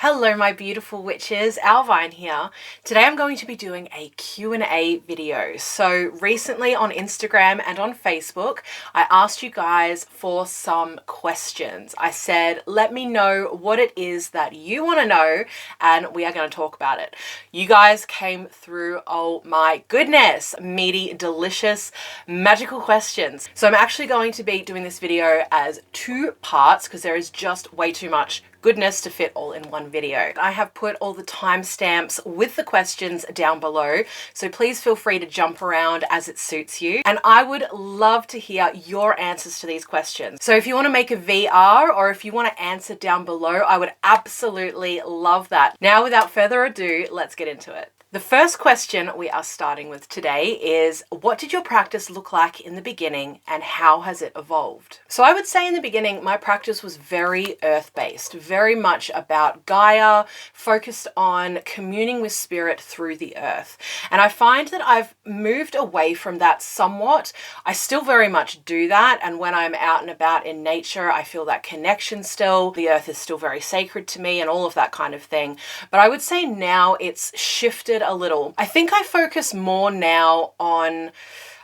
Hello my beautiful witches, Owlvine here. Today I'm going to be doing a Q&A video. So recently on Instagram and on Facebook, I asked you guys for some questions. I said, let me know what it is that you want to know and we are going to talk about it. You guys came through, oh my goodness, meaty, delicious, magical questions. So I'm actually going to be doing this video as two parts because there is just way too much goodness to fit all in one video. I have put all the timestamps with the questions down below, so please feel free to jump around as it suits you. And I would love to hear your answers to these questions. So if you want to make a VR or if you want to answer down below, I would absolutely love that. Now, without further ado, let's get into it. The first question we are starting with today is, what did your practice look like in the beginning and how has it evolved? So I would say in the beginning, my practice was very earth-based, very much about Gaia, focused on communing with spirit through the earth. And I find that I've moved away from that somewhat. I still very much do that. And when I'm out and about in nature, I feel that connection still. The earth is still very sacred to me and all of that kind of thing. But I would say now it's shifted a little. I think I focus more now on,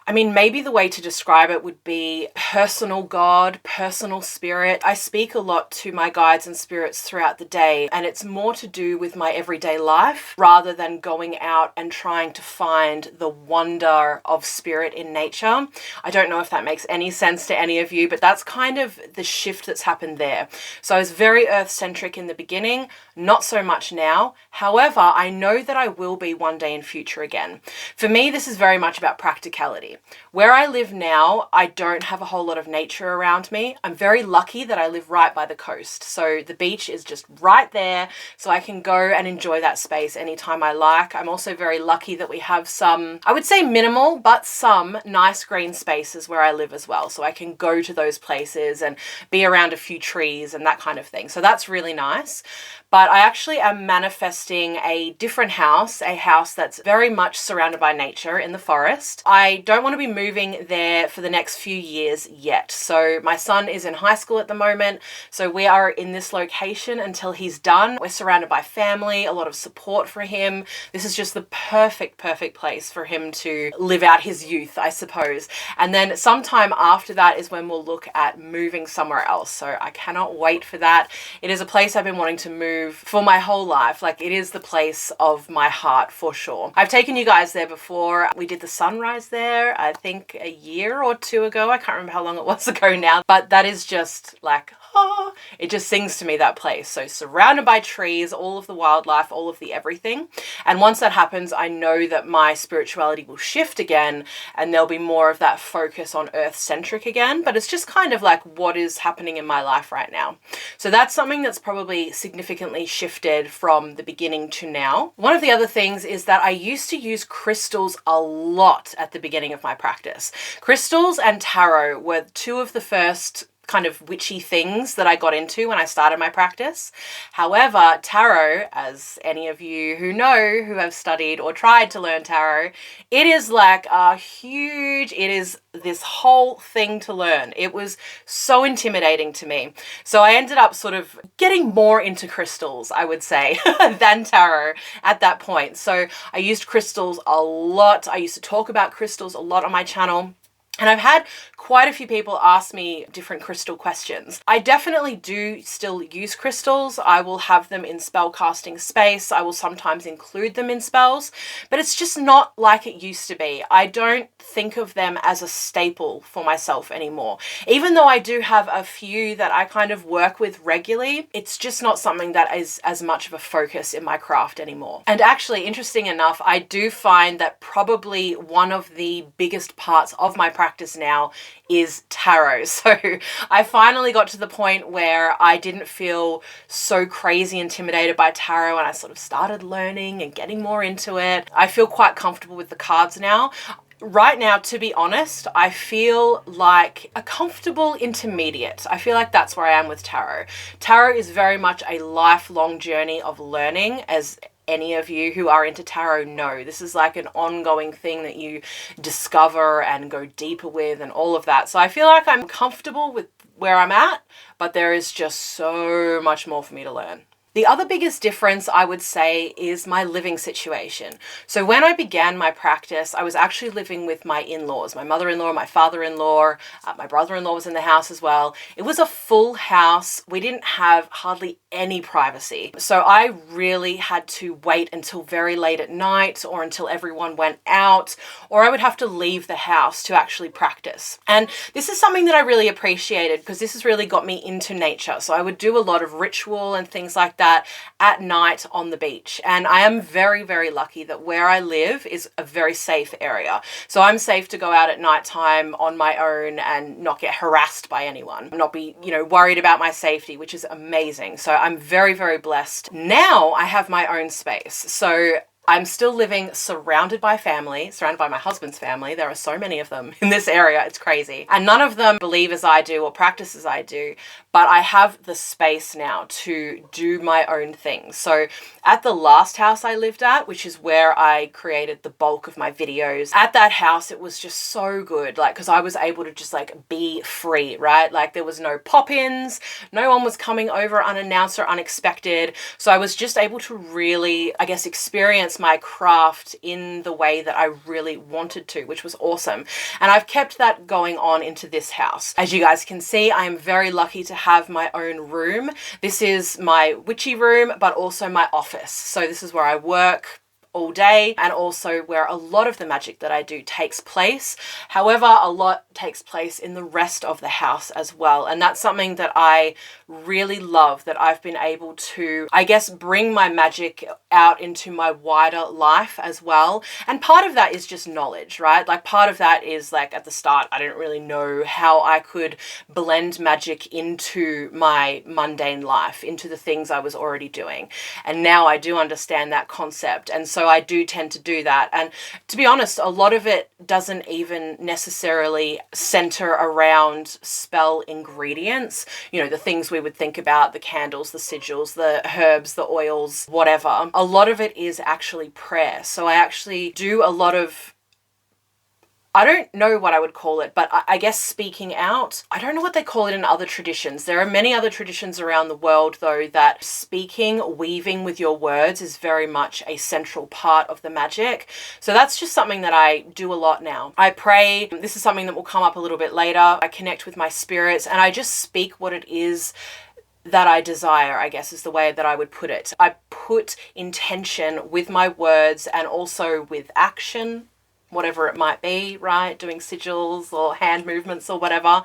maybe the way to describe it would be personal God, personal spirit. I speak a lot to my guides and spirits throughout the day, and it's more to do with my everyday life rather than going out and trying to find the wonder of spirit in nature. I don't know if that makes any sense to any of you, but that's kind of the shift that's happened there. So I was very earth-centric in the beginning, not so much now. However, I know that I will be one day in future again. For me, this is very much about practicality. Where I live now, I don't have a whole lot of nature around me. I'm very lucky that I live right by the coast. So the beach is just right there, so I can go and enjoy that space anytime I like. I'm also very lucky that we have some, I would say minimal, but some nice green spaces where I live as well. So I can go to those places and be around a few trees and that kind of thing. So that's really nice. But I actually am manifesting a different house, a house that's very much surrounded by nature in the forest. I don't want to be moving there for the next few years yet. So my son is in high school at the moment. So we are in this location until he's done. We're surrounded by family, a lot of support for him. This is just the perfect place for him to live out his youth, I suppose. And then sometime after that is when we'll look at moving somewhere else. So I cannot wait for that. It is a place I've been wanting to move for my whole life. Like, it is the place of my heart for sure. I've taken you guys there before. We did the sunrise there, I think a year or two ago. I can't remember how long it was ago now, but that is just like, oh, it just sings to me, that place. So surrounded by trees, all of the wildlife, all of the everything. And once that happens, I know that my spirituality will shift again and there'll be more of that focus on earth-centric again. But it's just kind of like what is happening in my life right now. So that's something that's probably significantly shifted from the beginning to now. One of the other things is that I used to use crystals a lot at the beginning of my practice. Crystals and tarot were two of the first kind of witchy things that I got into when I started my practice. However, tarot, as any of you who know, who have studied or tried to learn tarot, it is like it is this whole thing to learn. It was so intimidating to me. So I ended up sort of getting more into crystals, I would say, than tarot at that point. So I used crystals a lot. I used to talk about crystals a lot on my channel. And I've had quite a few people ask me different crystal questions. I definitely do still use crystals. I will have them in spell casting space. I will sometimes include them in spells, but it's just not like it used to be. I don't think of them as a staple for myself anymore. Even though I do have a few that I kind of work with regularly, it's just not something that is as much of a focus in my craft anymore. And actually, interesting enough, I do find that probably one of the biggest parts of my practice now is tarot. So I finally got to the point where I didn't feel so crazy intimidated by tarot and I sort of started learning and getting more into it. I feel quite comfortable with the cards now. Right now, to be honest, I feel like a comfortable intermediate. I feel like that's where I am with tarot. Tarot is very much a lifelong journey of learning, as any of you who are into tarot know. This is like an ongoing thing that you discover and go deeper with and all of that. So I feel like I'm comfortable with where I'm at, but there is just so much more for me to learn. The The other biggest difference I would say is my living situation. So when I began my practice, I was actually living with my in-laws, my mother-in-law, my father-in-law, my brother-in-law was in the house as well. It was a full house. We didn't have hardly any privacy. So I really had to wait until very late at night or until everyone went out, or I would have to leave the house to actually practice. And this is something that I really appreciated because this has really got me into nature. So I would do a lot of ritual and things like that at night on the beach. And I am very, very lucky that where I live is a very safe area. So I'm safe to go out at nighttime on my own and not get harassed by anyone, not be, worried about my safety, which is amazing. So I'm very, very blessed. Now I have my own space. So I'm still living surrounded by family, surrounded by my husband's family. There are so many of them in this area. It's crazy. And none of them believe as I do or practice as I do, but I have the space now to do my own things. So at the last house I lived at, which is where I created the bulk of my videos, at that house, it was just so good. Because I was able to just be free, right? There was no pop-ins, no one was coming over unannounced or unexpected. So I was just able to really, experience my craft in the way that I really wanted to, which was awesome. And I've kept that going on into this house. As you guys can see, I am very lucky to have my own room. This is my witchy room, but also my office. So this is where I work all day and also where a lot of the magic that I do takes place. However, a lot takes place in the rest of the house as well. And that's something that I really love, that I've been able to, bring my magic out into my wider life as well. And part of that is just knowledge, right? Part of that is at the start, I didn't really know how I could blend magic into my mundane life, into the things I was already doing. And now I do understand that concept. And so I do tend to do that. And to be honest, a lot of it doesn't even necessarily center around spell ingredients. The things we would think about, the candles, the sigils, the herbs, the oils, whatever. A lot of it is actually prayer. So I actually do a lot of, I don't know what I would call it, but I guess speaking out. I don't know what they call it in other traditions. There are many other traditions around the world, though, that speaking, weaving with your words is very much a central part of the magic. So that's just something that I do a lot now. I pray. This is something that will come up a little bit later. I connect with my spirits and I just speak what it is that I desire, is the way that I would put it. I put intention with my words and also with action, whatever it might be, right? Doing sigils or hand movements or whatever,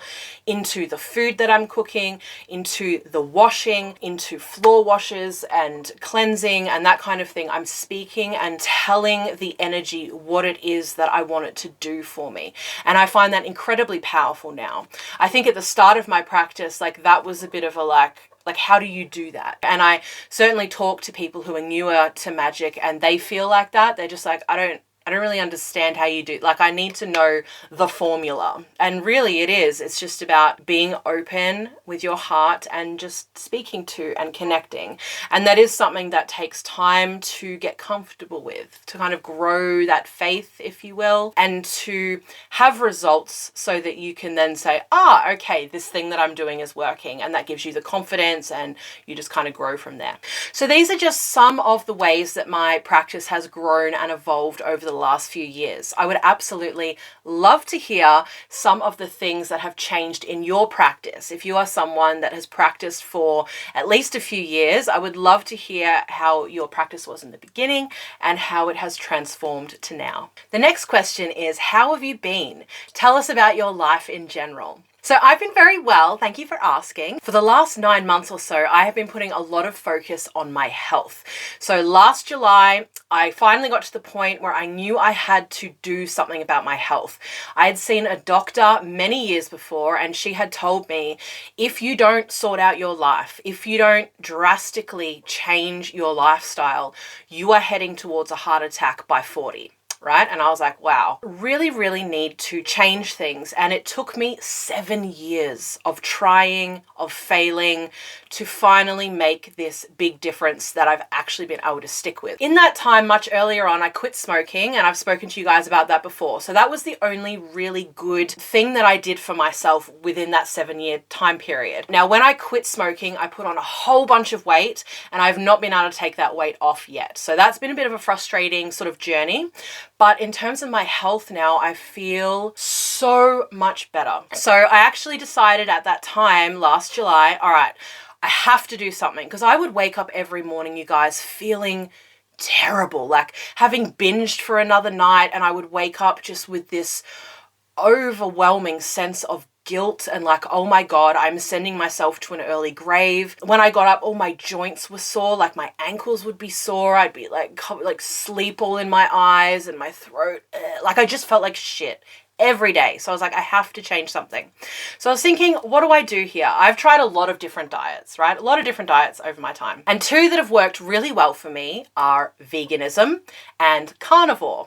into the food that I'm cooking, into the washing, into floor washes and cleansing and that kind of thing. I'm speaking and telling the energy what it is that I want it to do for me. And I find that incredibly powerful now. I think at the start of my practice, that was a bit of a how do you do that? And I certainly talk to people who are newer to magic and they feel like that. They're just I don't really understand how you do. I need to know the formula. And really it is. It's just about being open with your heart and just speaking to and connecting. And that is something that takes time to get comfortable with, to kind of grow that faith, if you will, and to have results so that you can then say, okay, this thing that I'm doing is working. And that gives you the confidence and you just kind of grow from there. So these are just some of the ways that my practice has grown and evolved over the last few years. I would absolutely love to hear some of the things that have changed in your practice. If you are someone that has practiced for at least a few years, I would love to hear how your practice was in the beginning and how it has transformed to now. The next question is, how have you been? Tell us about your life in general. So I've been very well, thank you for asking. For the last 9 months or so, I have been putting a lot of focus on my health. So last July, I finally got to the point where I knew I had to do something about my health. I had seen a doctor many years before, and she had told me, if you don't sort out your life, if you don't drastically change your lifestyle, you are heading towards a heart attack by 40. right? And I was like, wow, really, really need to change things. And it took me 7 years of trying, of failing, to finally make this big difference that I've actually been able to stick with. In that time, much earlier on, I quit smoking, and I've spoken to you guys about that before. So that was the only really good thing that I did for myself within that 7-year time period. Now, when I quit smoking, I put on a whole bunch of weight, and I've not been able to take that weight off yet. So that's been a bit of a frustrating sort of journey. But in terms of my health now, I feel so much better. So I actually decided at that time, last July, all right, I have to do something, because I would wake up every morning, you guys, feeling terrible, like having binged for another night, and I would wake up just with this overwhelming sense of guilt and like, oh my God, I'm sending myself to an early grave. When I got up, all my joints were sore, like my ankles would be sore. I'd be like sleep all in my eyes and my throat. Like I just felt like shit every day. So I was like, I have to change something. So I was thinking, what do I do here? I've tried a lot of different diets, right? A lot of different diets over my time. And two that have worked really well for me are veganism and carnivore.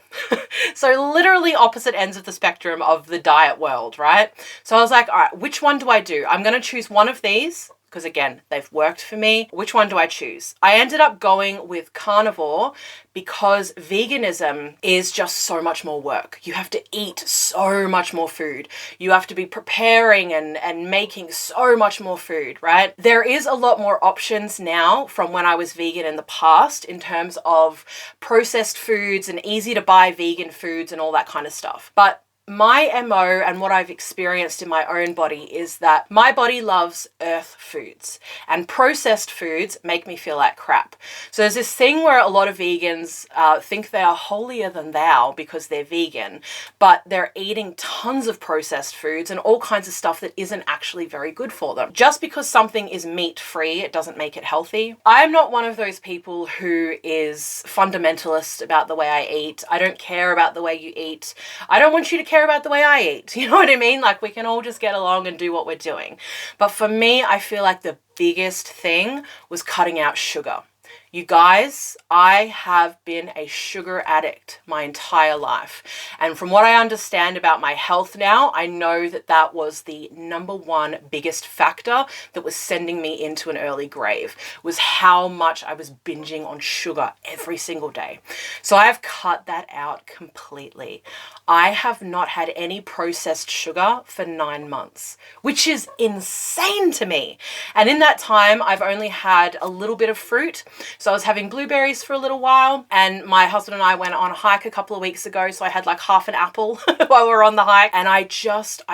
So literally opposite ends of the spectrum of the diet world, right? So I was like, all right, which one do I do? I'm going to choose one of these, because again, they've worked for me. Which one do I choose? I ended up going with carnivore because veganism is just so much more work. You have to eat so much more food. You have to be preparing and making so much more food, right? There is a lot more options now from when I was vegan in the past in terms of processed foods and easy to buy vegan foods and all that kind of stuff. But my MO and what I've experienced in my own body is that my body loves earth foods, and processed foods make me feel like crap. So there's this thing where a lot of vegans think they are holier than thou because they're vegan, but they're eating tons of processed foods and all kinds of stuff that isn't actually very good for them. Just because something is meat free, it doesn't make it healthy. I'm not one of those people who is fundamentalist about the way I eat. I don't care about the way you eat. I don't want you to care about the way I eat. You know what I mean? Like we can all just get along and do what we're doing. But for me, I feel like the biggest thing was cutting out sugar. You guys, I have been a sugar addict my entire life. And from what I understand about my health now, I know that that was the number one biggest factor that was sending me into an early grave, was how much I was binging on sugar every single day. So I have cut that out completely. I have not had any processed sugar for 9 months, which is insane to me. And in that time, I've only had a little bit of fruit. So I was having blueberries for a little while, and my husband and I went on a hike a couple of weeks ago. So I had like half an apple while we were on the hike, and I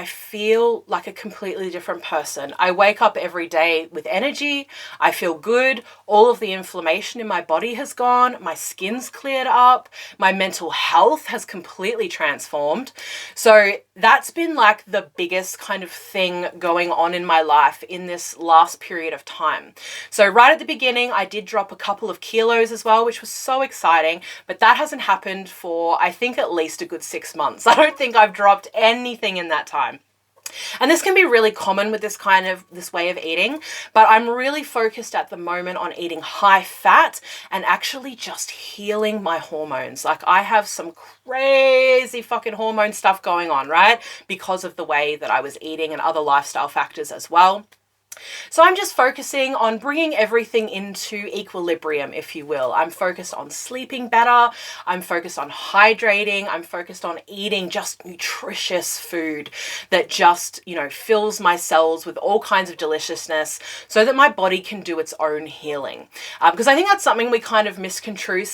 feel like a completely different person. I wake up every day with energy. I feel good. All of the inflammation in my body has gone. My skin's cleared up. My mental health has completely transformed. So that's been like the biggest kind of thing going on in my life in this last period of time. So right at the beginning, I did drop a couple of kilos as well, which was so exciting, but that hasn't happened for, I think, at least a good 6 months. I don't think I've dropped anything in that time. And this can be really common with this way of eating, but I'm really focused at the moment on eating high fat and actually just healing my hormones. Like I have some crazy fucking hormone stuff going on, right? Because of the way that I was eating and other lifestyle factors as well. So I'm just focusing on bringing everything into equilibrium, if you will. I'm focused on sleeping better. I'm focused on hydrating. I'm focused on eating just nutritious food that just, fills my cells with all kinds of deliciousness so that my body can do its own healing. Because I think that's something we kind of misconstrue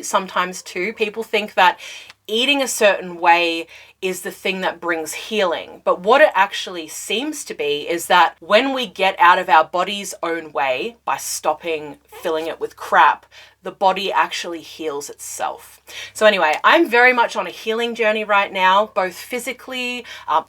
sometimes too. People think that eating a certain way is the thing that brings healing. But what it actually seems to be is that when we get out of our body's own way by stopping filling it with crap, the body actually heals itself. So anyway, I'm very much on a healing journey right now, both physically,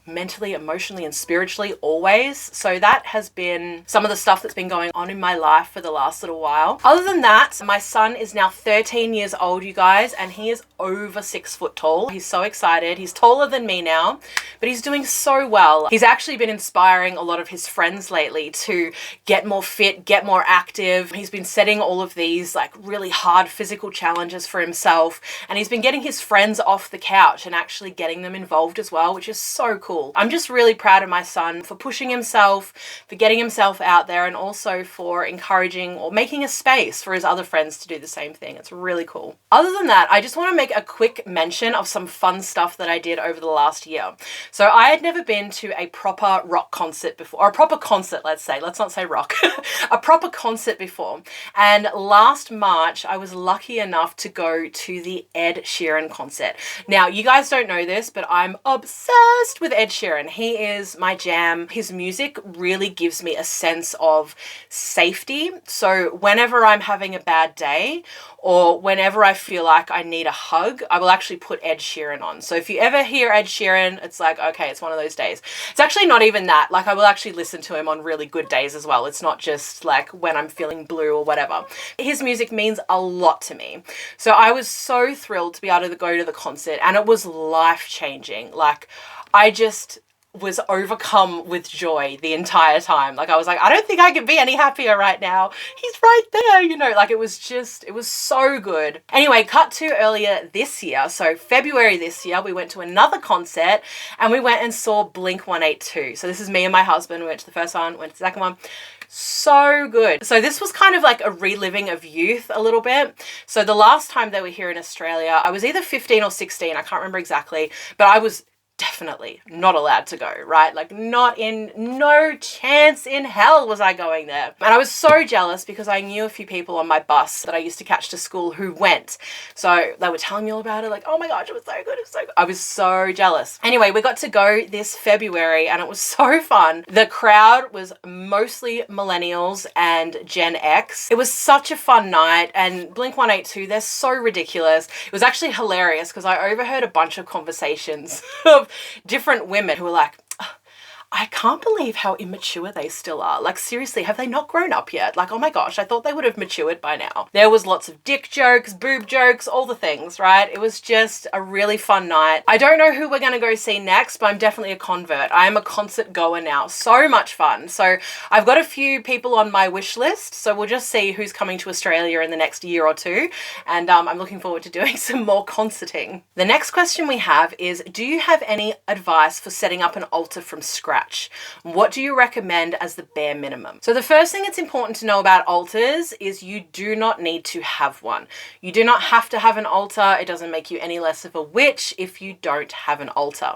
mentally, emotionally, and spiritually, always. So that has been some of the stuff that's been going on in my life for the last little while. Other than that, my son is now 13 years old, you guys, and he is over 6 foot tall. He's so excited. He's taller than me now, but he's doing so well. He's actually been inspiring a lot of his friends lately to get more fit, get more active. He's been setting all of these like really really hard physical challenges for himself, and he's been getting his friends off the couch and actually getting them involved as well, which is so cool. I'm just really proud of my son for pushing himself, for getting himself out there, and also for encouraging or making a space for his other friends to do the same thing. It's really cool. Other than that, I just want to make a quick mention of some fun stuff that I did over the last year. So I had never been to a proper rock concert before, or a proper concert, let's not say rock, a proper concert before. And last March, I was lucky enough to go to the Ed Sheeran concert. Now, you guys don't know this, but I'm obsessed with Ed Sheeran. He is my jam. His music really gives me a sense of safety. So whenever I'm having a bad day, or whenever I feel like I need a hug, I will actually put Ed Sheeran on. So if you ever hear Ed Sheeran, it's like, okay, it's one of those days. It's actually not even that. Like, I will actually listen to him on really good days as well. It's not just like when I'm feeling blue or whatever. His music means a lot to me. So I was so thrilled to be able to go to the concert, and it was life-changing. Like, I just was overcome with joy the entire time. Like, I was like, I don't think I could be any happier right now. He's right there, you know, like it was so good. Anyway, cut to earlier this year. So February this year, we went to another concert and we went and saw Blink 182. So this is me and my husband. We went to the first one, went to the second one. So good. So this was kind of like a reliving of youth a little bit. So the last time they were here in Australia, I was either 15 or 16. I can't remember exactly, but I was definitely not allowed to go, right? Like, no chance in hell was I going there. And I was so jealous because I knew a few people on my bus that I used to catch to school who went. So they were telling me all about it, like, oh my gosh, it was so good, it was so good. I was so jealous. Anyway, we got to go this February and it was so fun. The crowd was mostly millennials and Gen X. It was such a fun night, and Blink 182, they're so ridiculous. It was actually hilarious because I overheard a bunch of conversations of different women who were like, I can't believe how immature they still are. Like, seriously, have they not grown up yet? Like, oh my gosh, I thought they would have matured by now. There was lots of dick jokes, boob jokes, all the things, right? It was just a really fun night. I don't know who we're going to go see next, but I'm definitely a convert. I am a concert goer now. So much fun. So I've got a few people on my wish list. So we'll just see who's coming to Australia in the next year or two. And I'm looking forward to doing some more concerting. The next question we have is, do you have any advice for setting up an altar from scratch? What do you recommend as the bare minimum? So the first thing it's important to know about altars is you do not need to have one. You do not have to have an altar. It doesn't make you any less of a witch if you don't have an altar.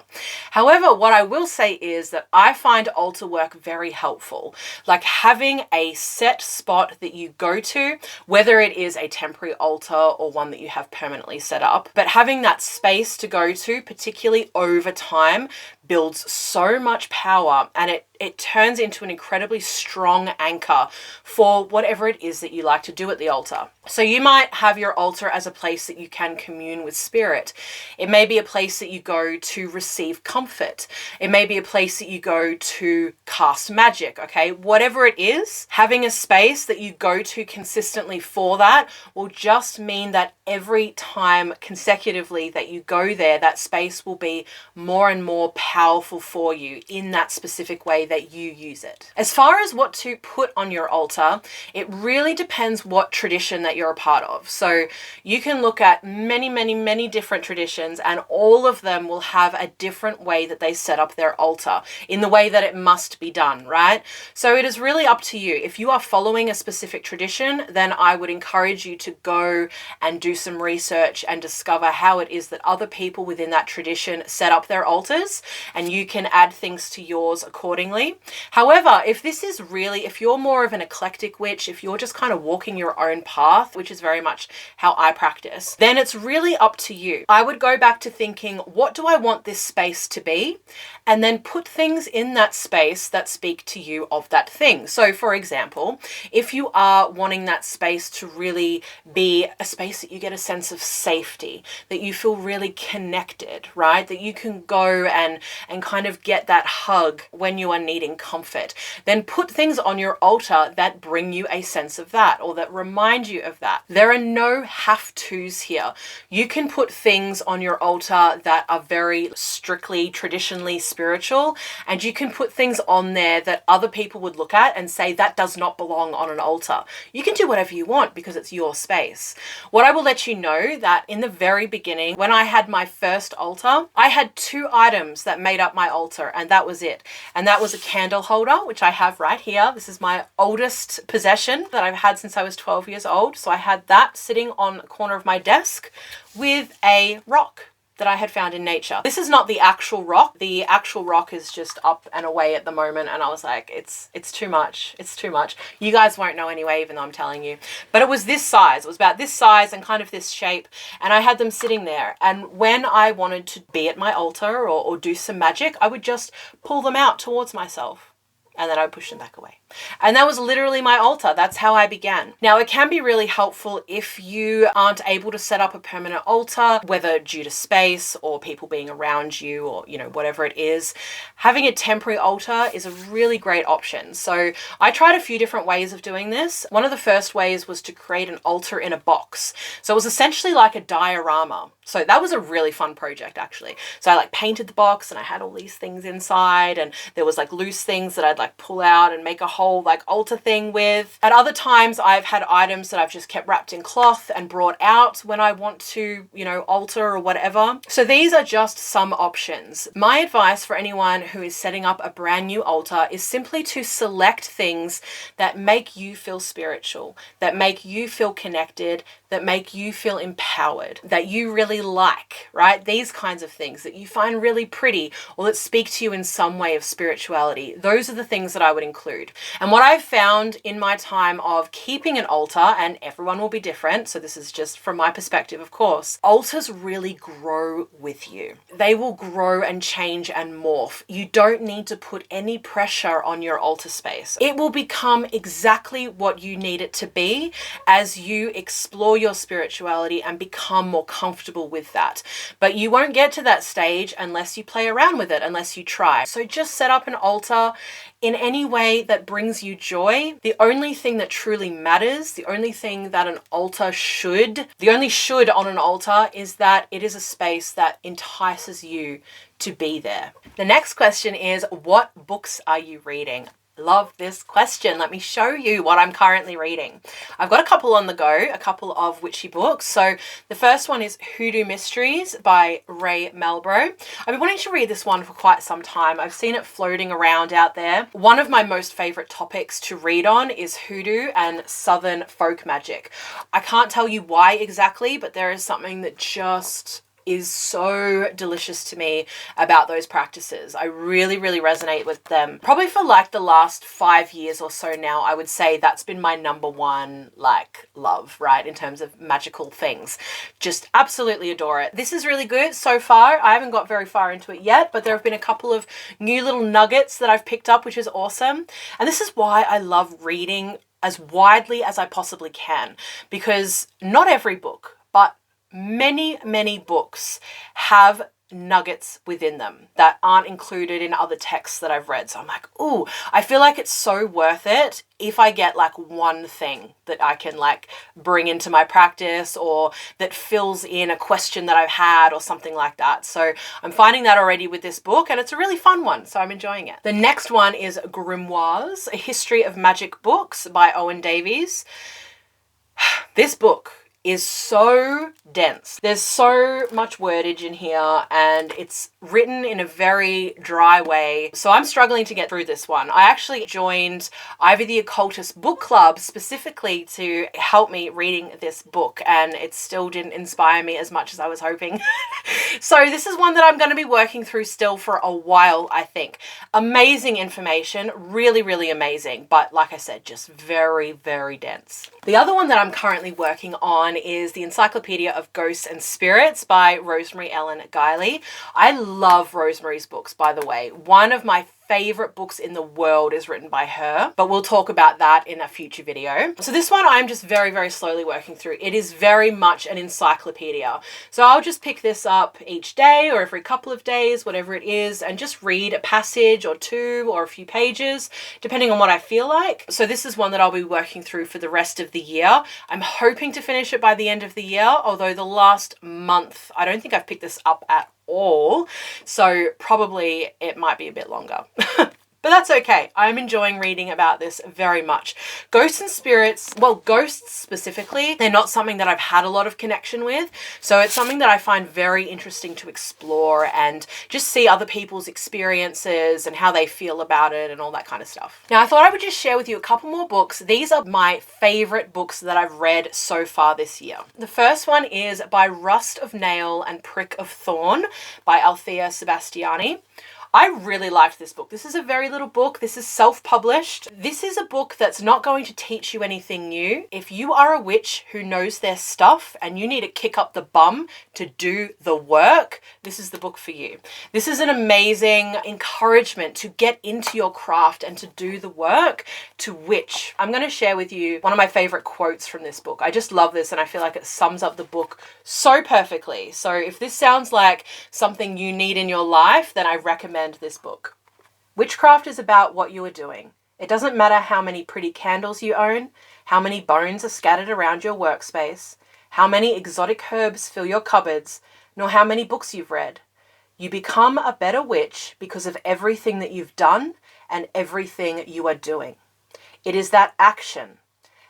However, what I will say is that I find altar work very helpful. Like, having a set spot that you go to, whether it is a temporary altar or one that you have permanently set up, but having that space to go to, particularly over time, builds so much power, and it turns into an incredibly strong anchor for whatever it is that you like to do at the altar. So you might have your altar as a place that you can commune with spirit. It may be a place that you go to receive comfort. It may be a place that you go to cast magic, okay? Whatever it is, having a space that you go to consistently for that will just mean that every time consecutively that you go there, that space will be more and more powerful for you in that specific way that you use it. As far as what to put on your altar, it really depends what tradition that you're a part of. So you can look at many different traditions, and all of them will have a different way that they set up their altar in the way that it must be done, right? So it is really up to you. If you are following a specific tradition, then I would encourage you to go and do some research and discover how it is that other people within that tradition set up their altars, and you can add things to yours accordingly. However, if you're more of an eclectic witch, if you're just kind of walking your own path, which is very much how I practice, then it's really up to you. I would go back to thinking, what do I want this space to be? And then put things in that space that speak to you of that thing. So for example, if you are wanting that space to really be a space that you get a sense of safety, that you feel really connected, right? That you can go and kind of get that hug when you are needing comfort, then put things on your altar that bring you a sense of that or that remind you of that. There are no have-tos here. You can put things on your altar that are very strictly, traditionally spiritual, and you can put things on there that other people would look at and say that does not belong on an altar. You can do whatever you want because it's your space. What I will let you know that in the very beginning, when I had my first altar, I had 2 items that made up my altar, and that was it. And that was a candle holder, which I have right here. This is my oldest possession that I've had since I was 12 years old. So I had that sitting on the corner of my desk with a rock that I had found in nature. This is not the actual rock. The actual rock is just up and away at the moment, and I was like, it's too much. It's too much. You guys won't know anyway, even though I'm telling you. But it was this size. It was about this size and kind of this shape, and I had them sitting there. And when I wanted to be at my altar or do some magic, I would just pull them out towards myself, and then I would push them back away. And that was literally my altar. That's how I began. Now, it can be really helpful if you aren't able to set up a permanent altar, whether due to space or people being around you or, whatever it is. Having a temporary altar is a really great option. So I tried a few different ways of doing this. One of the first ways was to create an altar in a box. So it was essentially like a diorama. So that was a really fun project, actually. So I painted the box and I had all these things inside, and there was loose things that I'd pull out and make a whole altar thing with. At other times, I've had items that I've just kept wrapped in cloth and brought out when I want to, alter or whatever. So these are just some options. My advice for anyone who is setting up a brand new altar is simply to select things that make you feel spiritual, that make you feel connected, that make you feel empowered, that you really like, right? These kinds of things that you find really pretty or that speak to you in some way of spirituality. Those are the things that I would include. And what I've found in my time of keeping an altar, and everyone will be different, so this is just from my perspective, of course, altars really grow with you. They will grow and change and morph. You don't need to put any pressure on your altar space. It will become exactly what you need it to be as you explore your spirituality and become more comfortable with that. But you won't get to that stage unless you play around with it, unless you try. So just set up an altar in any way that brings you joy. The only thing that truly matters, the only thing that the only should on an altar is that it is a space that entices you to be there. The next question is, what books are you reading? Love this question. Let me show you what I'm currently reading. I've got a couple on the go, a couple of witchy books. So the first one is Hoodoo Mysteries by Ray Melbro. I've been wanting to read this one for quite some time. I've seen it floating around out there. One of my most favorite topics to read on is hoodoo and southern folk magic. I can't tell you why exactly, but there is something that just is so delicious to me about those practices. I really, really resonate with them. Probably for the last 5 years or so now, I would say that's been my number one love, right? In terms of magical things. Just absolutely adore it. This is really good so far. I haven't got very far into it yet, but there have been a couple of new little nuggets that I've picked up, which is awesome. And this is why I love reading as widely as I possibly can, because not every book, but many books have nuggets within them that aren't included in other texts that I've read. So I'm like, ooh, I feel like it's so worth it if I get one thing that I can bring into my practice or that fills in a question that I've had or something like that. So I'm finding that already with this book, and it's a really fun one, so I'm enjoying it. The next one is Grimoires, A History of Magic Books by Owen Davies. This book is so dense. There's so much wordage in here, and it's written in a very dry way. So I'm struggling to get through this one. I actually joined Ivy the Occultist book club specifically to help me reading this book, and it still didn't inspire me as much as I was hoping. So this is one that I'm going to be working through still for a while, I think. Amazing information, really, really amazing. But like I said, just very, very dense. The other one that I'm currently working on is the Encyclopedia of Ghosts and Spirits by Rosemary Ellen Guiley. I love Rosemary's books, by the way. One of my favorite books in the world is written by her, but we'll talk about that in a future video. So this one I'm just very, very slowly working through. It is very much an encyclopedia. So I'll just pick this up each day or every couple of days, whatever it is, and just read a passage or two or a few pages, depending on what I feel like. So this is one that I'll be working through for the rest of the year. I'm hoping to finish it by the end of the year, although the last month, I don't think I've picked this up at all. So probably it might be a bit longer. But that's okay. I'm enjoying reading about this very much. Ghosts and spirits, well, ghosts specifically, they're not something that I've had a lot of connection with. So it's something that I find very interesting to explore and just see other people's experiences and how they feel about it and all that kind of stuff. Now, I thought I would just share with you a couple more books. These are my favorite books that I've read so far this year. The first one is By Rust of Nail and Prick of Thorn by Althea Sebastiani. I really liked this book. This is a very little book. This is self-published. This is a book that's not going to teach you anything new. If you are a witch who knows their stuff and you need to kick up the bum to do the work, this is the book for you. This is an amazing encouragement to get into your craft and to do the work, to witch. I'm going to share with you one of my favorite quotes from this book. I just love this and I feel like it sums up the book so perfectly. So if this sounds like something you need in your life, then I recommend this book. Witchcraft is about what you are doing. It doesn't matter how many pretty candles you own, how many bones are scattered around your workspace, how many exotic herbs fill your cupboards, nor how many books you've read. You become a better witch because of everything that you've done and everything you are doing. It is that action,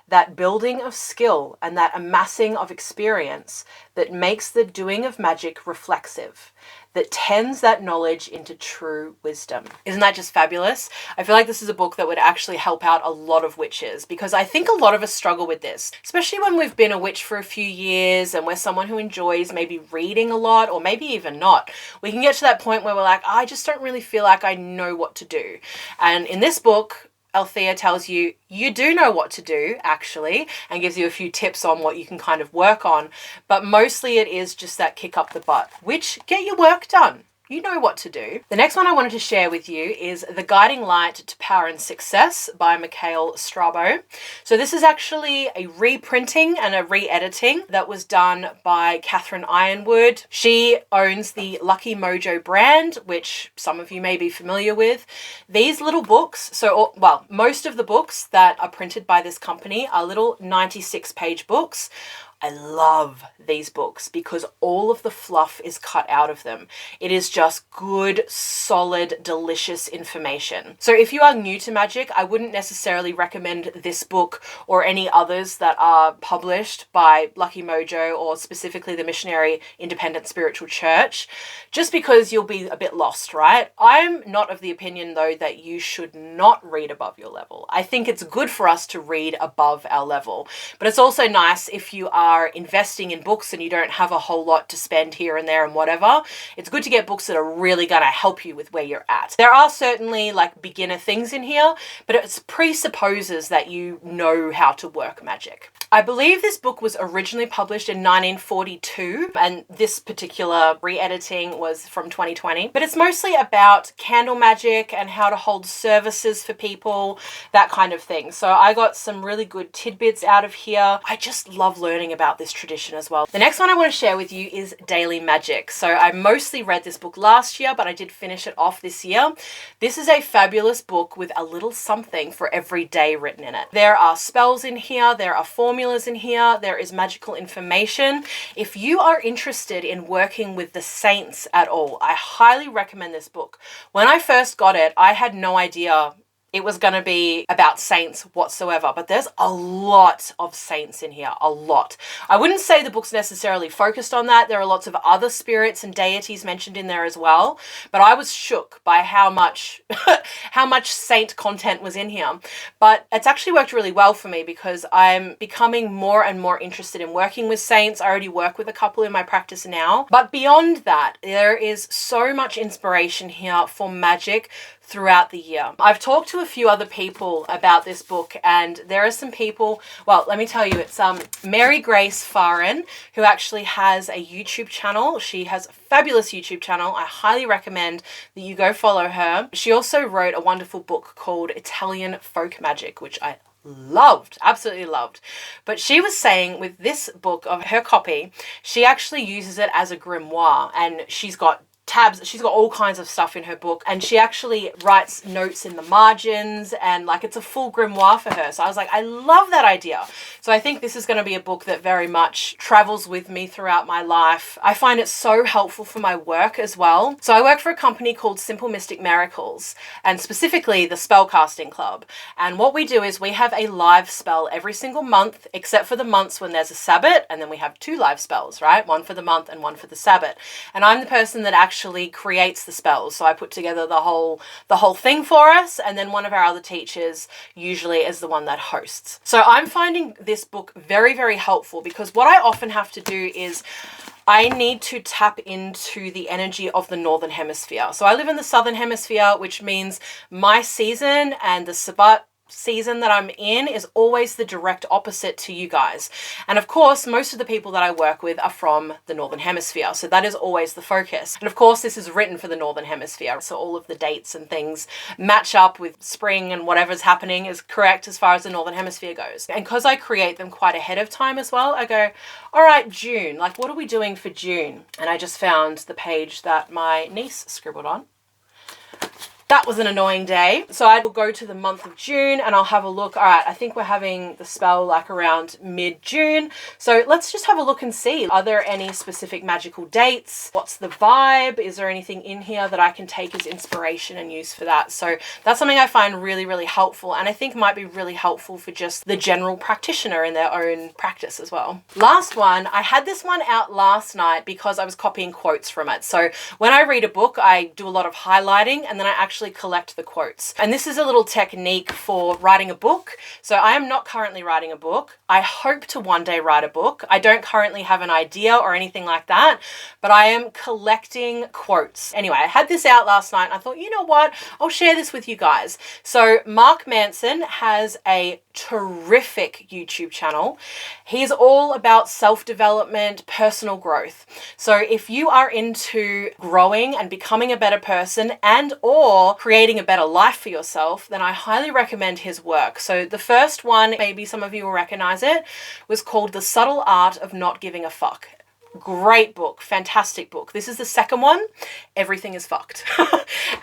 that building of skill and that amassing of experience that makes the doing of magic reflexive, that tends that knowledge into true wisdom. Isn't that just fabulous? I feel like this is a book that would actually help out a lot of witches because I think a lot of us struggle with this, especially when we've been a witch for a few years and we're someone who enjoys maybe reading a lot or maybe even not. We can get to that point where we're like, I just don't really feel like I know what to do. And in this book, Althea tells you, you do know what to do, actually, and gives you a few tips on what you can kind of work on. But mostly it is just that kick up the butt, which get your work done. You know what to do. The next one I wanted to share with you is The Guiding Light to Power and Success by Mikhail Strabo. So this is actually a reprinting and a re-editing that was done by Catherine Ironwood. She owns the Lucky Mojo brand, which some of you may be familiar with. These little books, well, most of the books that are printed by this company are little 96-page books. I love these books because all of the fluff is cut out of them. It is just good, solid, delicious information. So if you are new to magic, I wouldn't necessarily recommend this book or any others that are published by Lucky Mojo or specifically the Missionary Independent Spiritual Church, just because you'll be a bit lost, right? I'm not of the opinion, though, that you should not read above your level. I think it's good for us to read above our level, but it's also nice if you are investing in books and you don't have a whole lot to spend here and there and whatever. It's good to get books that are really going to help you with where you're at. There are certainly like beginner things in here, but it presupposes that you know how to work magic. I believe this book was originally published in 1942 and this particular re-editing was from 2020, but it's mostly about candle magic and how to hold services for people, that kind of thing. So I got some really good tidbits out of here. I just love learning about this tradition as well. The next one I want to share with you is Daily Magic. So I mostly read this book last year, but I did finish it off this year. This is a fabulous book with a little something for every day written in it. There are spells in here, there are formulas in here, there is magical information. If you are interested in working with the saints at all, I highly recommend this book. When I first got it, I had no idea it was going to be about saints whatsoever, but there's a lot of saints in here, a lot. I wouldn't say the book's necessarily focused on that. There are lots of other spirits and deities mentioned in there as well, but I was shook by how much saint content was in here. But it's actually worked really well for me because I'm becoming more and more interested in working with saints. I already work with a couple in my practice now, but beyond that, there is so much inspiration here for magic throughout the year. I've talked to a few other people about this book, and there are some people, well, let me tell you, it's Mary Grace Farin, who actually has a YouTube channel. She has a fabulous YouTube channel. I highly recommend that you go follow her. She also wrote a wonderful book called Italian Folk Magic, which I loved, absolutely loved. But she was saying with this book of her copy, she actually uses it as a grimoire, and she's got tabs, she's got all kinds of stuff in her book, and she actually writes notes in the margins, and like it's a full grimoire for her. So I was like, I love that idea. So I think this is going to be a book that very much travels with me throughout my life. I find it so helpful for my work as well. So I work for a company called Simple Mystic Miracles, and specifically the Spellcasting Club. And what we do is we have a live spell every single month, except for the months when there's a sabbat, and then we have 2 live spells, right? One for the month and one for the sabbat. And I'm the person that actually creates the spells. So I put together the whole thing for us, and then one of our other teachers usually is the one that hosts. So I'm finding this book very, very helpful, because what I often have to do is I need to tap into the energy of the Northern Hemisphere. So I live in the Southern Hemisphere, which means my season and the Sabbat season that I'm in is always the direct opposite to you guys. And of course, most of the people that I work with are from the Northern Hemisphere. So that is always the focus. And of course, this is written for the Northern Hemisphere. So all of the dates and things match up with spring, and whatever's happening is correct as far as the Northern Hemisphere goes. And because I create them quite ahead of time as well, I go, all right, June, like what are we doing for June? And I just found the page that my niece scribbled on. That was an annoying day. So I will go to the month of June and I'll have a look. All right, I think we're having the spell like around mid-June. So let's just have a look and see. Are there any specific magical dates? What's the vibe? Is there anything in here that I can take as inspiration and use for that? So that's something I find really, really helpful, and I think might be really helpful for just the general practitioner in their own practice as well. Last one, I had this one out last night because I was copying quotes from it. So when I read a book, I do a lot of highlighting, and then I actually collect the quotes. And this is a little technique for writing a book. So I am not currently writing a book. I hope to one day write a book. I don't currently have an idea or anything like that, but I am collecting quotes. Anyway, I had this out last night and I thought, you know what? I'll share this with you guys. So Mark Manson has a terrific YouTube channel. He's all about self-development, personal growth. So if you are into growing and becoming a better person and or creating a better life for yourself, then I highly recommend his work. So the first one, maybe some of you will recognize it, was called The Subtle Art of Not Giving a Fuck. Great book, fantastic book. This is the second one. Everything is fucked.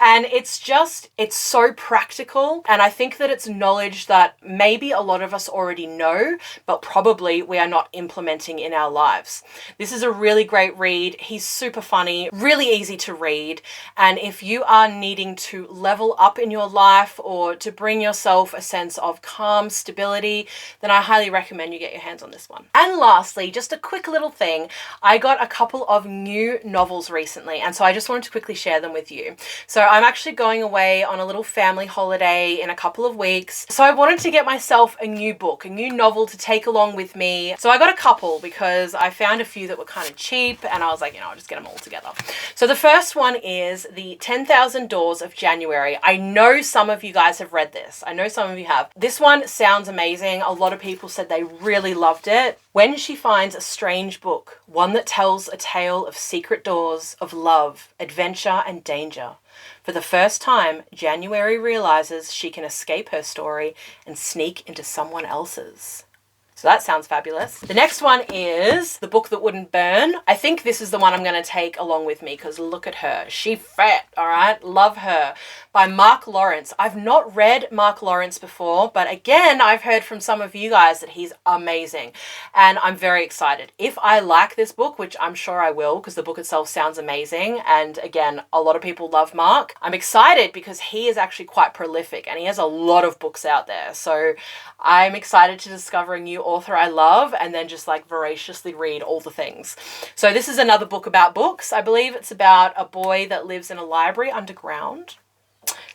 And it's so practical. And I think that it's knowledge that maybe a lot of us already know, but probably we are not implementing in our lives. This is a really great read. He's super funny, really easy to read. And if you are needing to level up in your life or to bring yourself a sense of calm, stability, then I highly recommend you get your hands on this one. And lastly, just a quick little thing. I got a couple of new novels recently, and so I just wanted to quickly share them with you. So I'm actually going away on a little family holiday in a couple of weeks. So I wanted to get myself a new book, a new novel to take along with me. So I got a couple because I found a few that were kind of cheap, and I was like, I'll just get them all together. So the first one is The 10,000 Doors of January. I know some of you guys have read this. I know some of you have. This one sounds amazing. A lot of people said they really loved it. When she finds a strange book, one that tells a tale of secret doors, of love, adventure, and danger. For the first time, January realizes she can escape her story and sneak into someone else's. So that sounds fabulous. The next one is The Book That Wouldn't Burn. I think this is the one I'm going to take along with me because look at her. She fat, all right? Love her. By Mark Lawrence. I've not read Mark Lawrence before, but again, I've heard from some of you guys that he's amazing. And I'm very excited. If I like this book, which I'm sure I will because the book itself sounds amazing, and again, a lot of people love Mark, I'm excited because he is actually quite prolific and he has a lot of books out there. So I'm excited to discover a new author I love and then just like voraciously read all the things. So this is another book about books. I believe it's about a boy that lives in a library underground.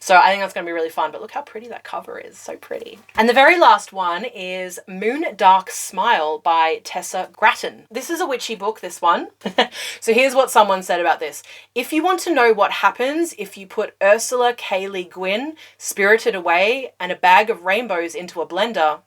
So I think that's going to be really fun. But look how pretty that cover is. So pretty. And the very last one is Moon Dark Smile by Tessa Grattan. This is a witchy book, this one. So here's what someone said about this. If you want to know what happens if you put Ursula K. Le Guin, Spirited Away, and a bag of rainbows into a blender,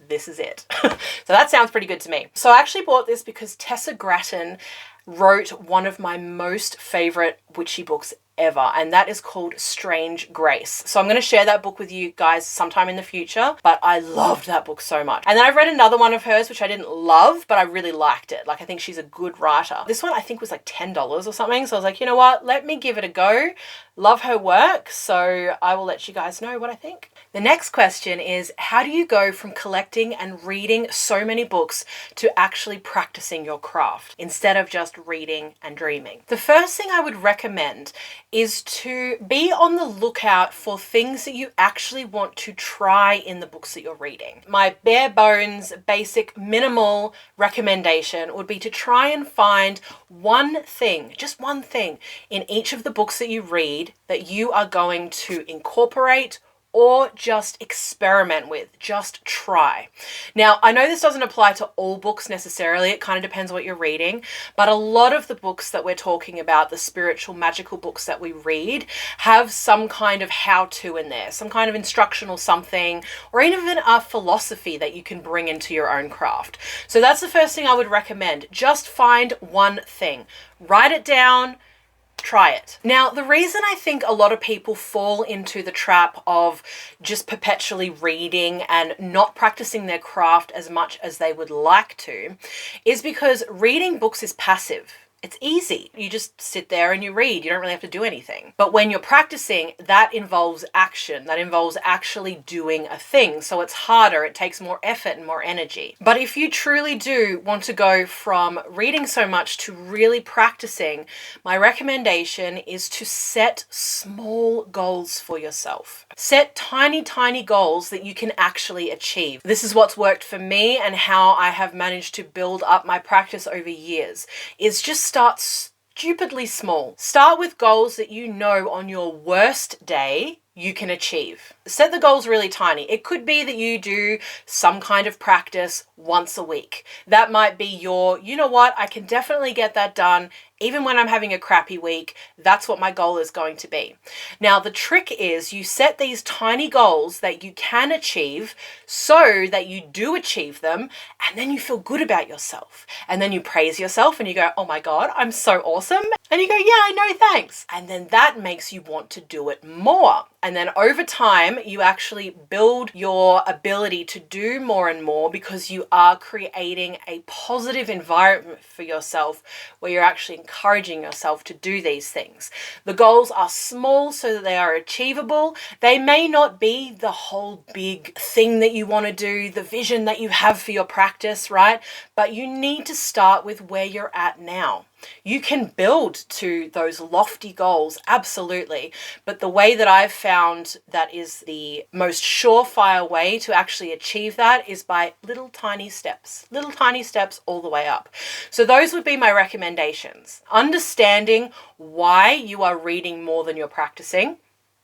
this is it. So that sounds pretty good to me. So I actually bought this because Tessa Grattan wrote one of my most favorite witchy books ever, and that is called Strange Grace. So I'm going to share that book with you guys sometime in the future, but I loved that book so much. And then I've read another one of hers which I didn't love, but I really liked it. Like, I think she's a good writer. This one I think was like $10 or something, so I was like, you know what, let me give it a go. Love her work, so I will let you guys know what I think. The next question is, how do you go from collecting and reading so many books to actually practicing your craft instead of just reading and dreaming? The first thing I would recommend is to be on the lookout for things that you actually want to try in the books that you're reading. My bare bones, basic, minimal recommendation would be to try and find one thing, just one thing, in each of the books that you read that you are going to incorporate or just experiment with, just try. Now, I know this doesn't apply to all books necessarily, it kind of depends what you're reading, but a lot of the books that we're talking about, the spiritual, magical books that we read, have some kind of how-to in there, some kind of instructional something, or even a philosophy that you can bring into your own craft. So that's the first thing I would recommend. Just find one thing, write it down, try it. Now, the reason I think a lot of people fall into the trap of just perpetually reading and not practicing their craft as much as they would like to is because reading books is passive. It's easy. You just sit there and you read. You don't really have to do anything. But when you're practicing, that involves action. That involves actually doing a thing. So it's harder. It takes more effort and more energy. But if you truly do want to go from reading so much to really practicing, my recommendation is to set small goals for yourself. Set tiny, tiny goals that you can actually achieve. This is what's worked for me and how I have managed to build up my practice over years, is just start stupidly small. Start with goals that you know on your worst day you can achieve. Set the goals really tiny. It could be that you do some kind of practice once a week. That might be your, you know what, I can definitely get that done even when I'm having a crappy week. That's what my goal is going to be. Now, the trick is you set these tiny goals that you can achieve so that you do achieve them, and then you feel good about yourself. And then you praise yourself and you go, oh my God, I'm so awesome. And you go, yeah, I know, thanks. And then that makes you want to do it more. And then over time, you actually build your ability to do more and more because you are creating a positive environment for yourself where you're actually encouraging yourself to do these things. The goals are small so that they are achievable. They may not be the whole big thing that you want to do, the vision that you have for your practice, right? But you need to start with where you're at now. You can build to those lofty goals, absolutely. But the way that I've found that is the most surefire way to actually achieve that is by little tiny steps all the way up. So those would be my recommendations. Understanding why you are reading more than you're practicing,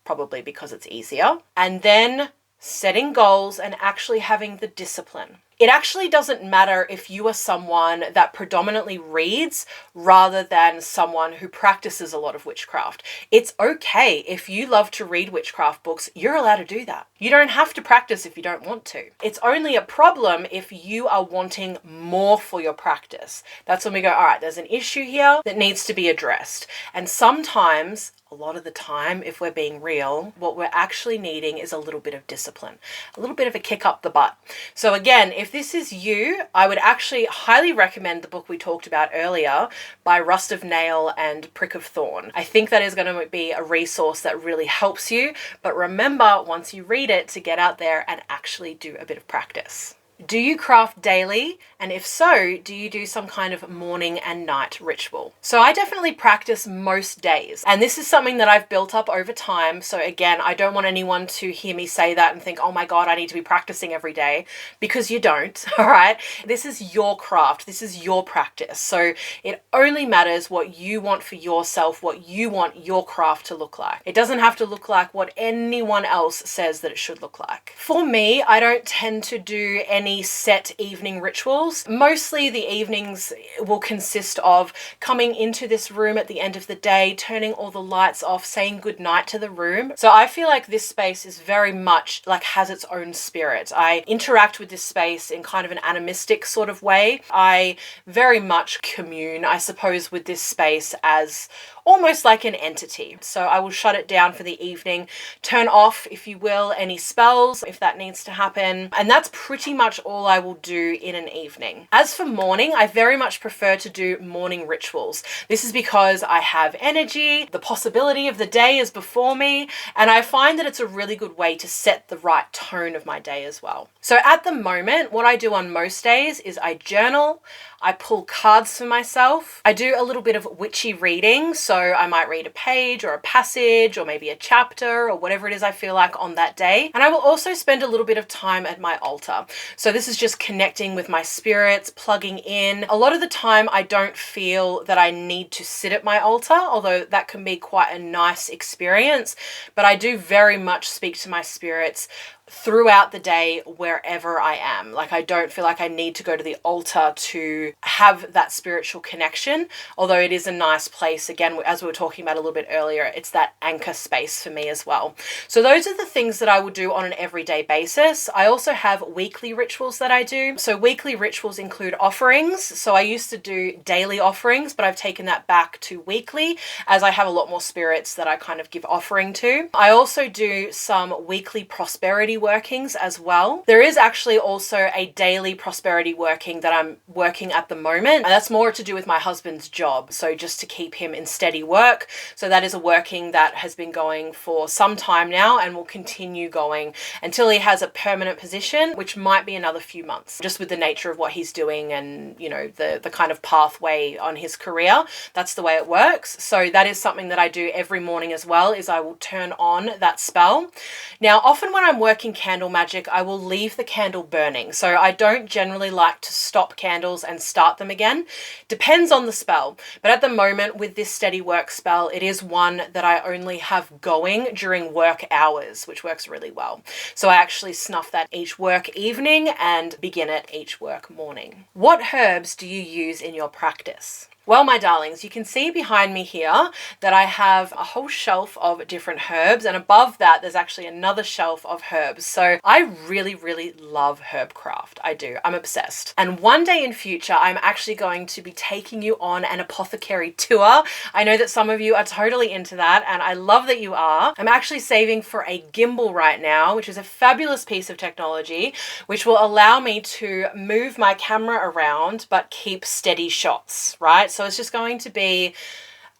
probably because it's easier, and then setting goals and actually having the discipline. It actually doesn't matter if you are someone that predominantly reads rather than someone who practices a lot of witchcraft. It's okay if you love to read witchcraft books, you're allowed to do that. You don't have to practice if you don't want to. It's only a problem if you are wanting more for your practice. That's when we go, all right, there's an issue here that needs to be addressed. And sometimes, a lot of the time, if we're being real, what we're actually needing is a little bit of discipline, a little bit of a kick up the butt. So again, if this is you, I would actually highly recommend the book we talked about earlier by Rust of Nail and Prick of Thorn. I think that is going to be a resource that really helps you. But remember, once you read it, to get out there and actually do a bit of practice. Do you craft daily? And if so, do you do some kind of morning and night ritual? So I definitely practice most days. And this is something that I've built up over time. So again, I don't want anyone to hear me say that and think, oh my God, I need to be practicing every day, because you don't, all right? This is your craft. This is your practice. So it only matters what you want for yourself, what you want your craft to look like. It doesn't have to look like what anyone else says that it should look like. For me, I don't tend to do any set evening rituals. Mostly the evenings will consist of coming into this room at the end of the day, turning all the lights off, saying goodnight to the room. So I feel like this space is very much like has its own spirit. I interact with this space in kind of an animistic sort of way. I very much commune, I suppose, with this space as almost like an entity. So I will shut it down for the evening, turn off, if you will, any spells if that needs to happen. And that's pretty much all I will do in an evening. As for morning, I very much prefer to do morning rituals. This is because I have energy, the possibility of the day is before me, and I find that it's a really good way to set the right tone of my day as well. So at the moment, what I do on most days is I journal, I pull cards for myself. I do a little bit of witchy reading. So I might read a page or a passage or maybe a chapter or whatever it is I feel like on that day. And I will also spend a little bit of time at my altar. So this is just connecting with my spirits, plugging in. A lot of the time I don't feel that I need to sit at my altar, although that can be quite a nice experience. But I do very much speak to my spirits throughout the day wherever I am. Like I don't feel like I need to go to the altar to have that spiritual connection, although it is a nice place. Again, as we were talking about a little bit earlier, it's that anchor space for me as well. So those are the things that I will do on an everyday basis. I also have weekly rituals that I do. So weekly rituals include offerings. So I used to do daily offerings, but I've taken that back to weekly as I have a lot more spirits that I kind of give offering to. I also do some weekly prosperity workings as well. There is actually also a daily prosperity working that I'm working at the moment, and that's more to do with my husband's job. So just to keep him in steady work. So that is a working that has been going for some time now and will continue going until he has a permanent position, which might be another few months, just with the nature of what he's doing and, you know, the kind of pathway on his career. That's the way it works. So that is something that I do every morning as well, is I will turn on that spell. Now, often when I'm working candle magic, I will leave the candle burning. So I don't generally like to stop candles and start them again. Depends on the spell. But at the moment with this steady work spell, it is one that I only have going during work hours, which works really well. So I actually snuff that each work evening and begin it each work morning. What herbs do you use in your practice? Well, my darlings, you can see behind me here that I have a whole shelf of different herbs, and above that there's actually another shelf of herbs. So I really, really love herb craft. I do. I'm obsessed. And one day in future, I'm actually going to be taking you on an apothecary tour. I know that some of you are totally into that, and I love that you are. I'm actually saving for a gimbal right now, which is a fabulous piece of technology, which will allow me to move my camera around but keep steady shots, right? So it's just going to be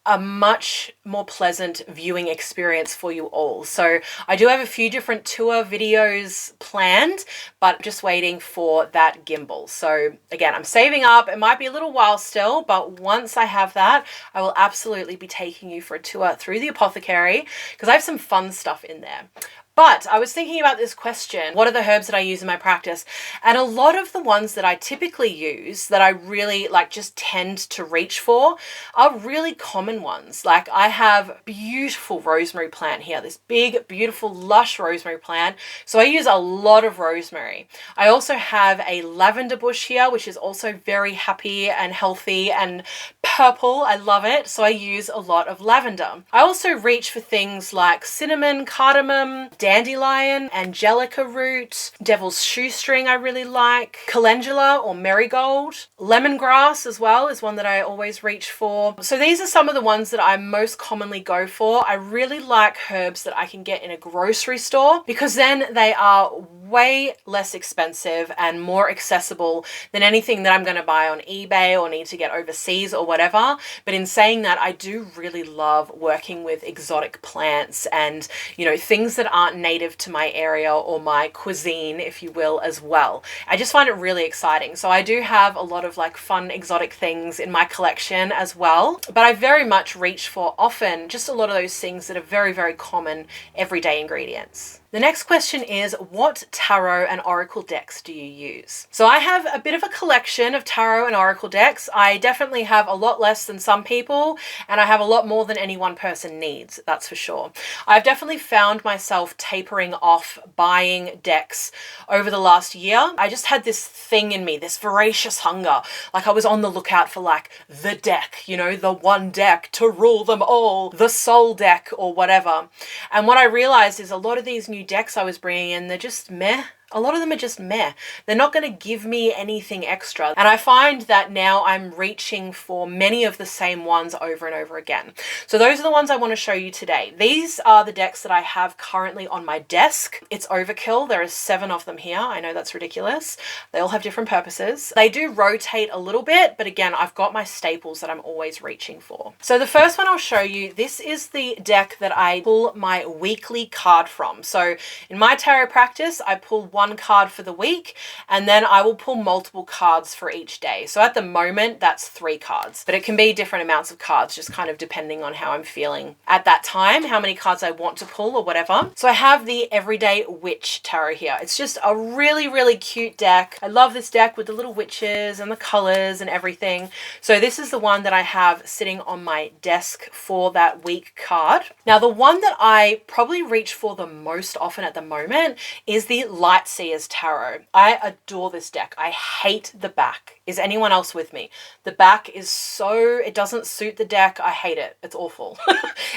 a much more pleasant viewing experience for you all. So I do have a few different tour videos planned, but I'm just waiting for that gimbal. So again, I'm saving up. It might be a little while still, but once I have that, I will absolutely be taking you for a tour through the apothecary because I have some fun stuff in there. But I was thinking about this question, what are the herbs that I use in my practice? And a lot of the ones that I typically use that I really like just tend to reach for are really common ones. Like I have beautiful rosemary plant here, this big, beautiful, lush rosemary plant. So I use a lot of rosemary. I also have a lavender bush here, which is also very happy and healthy and purple. I love it. So I use a lot of lavender. I also reach for things like cinnamon, cardamom, dandelion, angelica root, devil's shoestring I really like, calendula or marigold, lemongrass as well is one that I always reach for. So these are some of the ones that I most commonly go for. I really like herbs that I can get in a grocery store because then they are way less expensive and more accessible than anything that I'm going to buy on eBay or need to get overseas or whatever. But in saying that, I do really love working with exotic plants and, you know, things that aren't native to my area or my cuisine, if you will, as well. I just find it really exciting. So I do have a lot of like fun exotic things in my collection as well, but I very much reach for often just a lot of those things that are very, very common everyday ingredients. The next question is, what tarot and oracle decks do you use? So I have a bit of a collection of tarot and oracle decks. I definitely have a lot less than some people, and I have a lot more than any one person needs, that's for sure. I've definitely found myself tapering off buying decks over the last year. I just had this thing in me, this voracious hunger. Like I was on the lookout for like the deck, you know, the one deck to rule them all, the soul deck or whatever. And what I realized is a lot of these new decks I was bringing in, they're just meh. A lot of them are just meh. They're not going to give me anything extra. And I find that now I'm reaching for many of the same ones over and over again. So those are the ones I want to show you today. These are the decks that I have currently on my desk. It's overkill. There are 7 of them here. I know that's ridiculous. They all have different purposes. They do rotate a little bit, but again, I've got my staples that I'm always reaching for. So the first one I'll show you, this is the deck that I pull my weekly card from. So in my tarot practice, I pull one card for the week, and then I will pull multiple cards for each day. So at the moment, that's 3 cards, but it can be different amounts of cards, just kind of depending on how I'm feeling at that time, how many cards I want to pull or whatever. So I have the Everyday Witch Tarot here. It's just a really, really cute deck. I love this deck with the little witches and the colors and everything. So this is the one that I have sitting on my desk for that week card. Now, the one that I probably reach for the most often at the moment is the Light Seer's Tarot. I adore this deck. I hate the back. Is anyone else with me? The back is so, it doesn't suit the deck. I hate it. It's awful.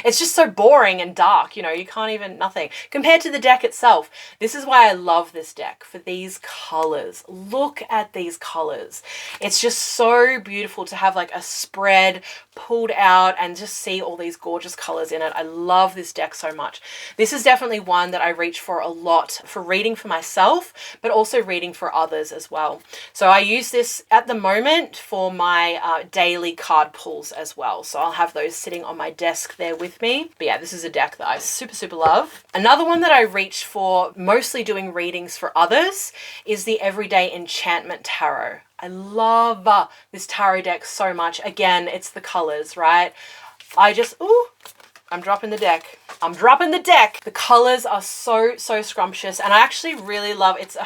It's just so boring and dark, you know, you can't even, nothing. Compared to the deck itself, this is why I love this deck, for these colors. Look at these colors. It's just so beautiful to have like a spread pulled out and just see all these gorgeous colors in it. I love this deck so much. This is definitely one that I reach for a lot for reading for myself, but also reading for others as well. So I use this at the moment for my daily card pulls as well. So I'll have those sitting on my desk there with me. But yeah, this is a deck that I super, super love. Another one that I reach for, mostly doing readings for others, is the Everyday Enchantment Tarot. I love this tarot deck so much. Again, it's the colors, right? I'm dropping the deck. I'm dropping the deck. The colors are so, so scrumptious. And I actually really love it.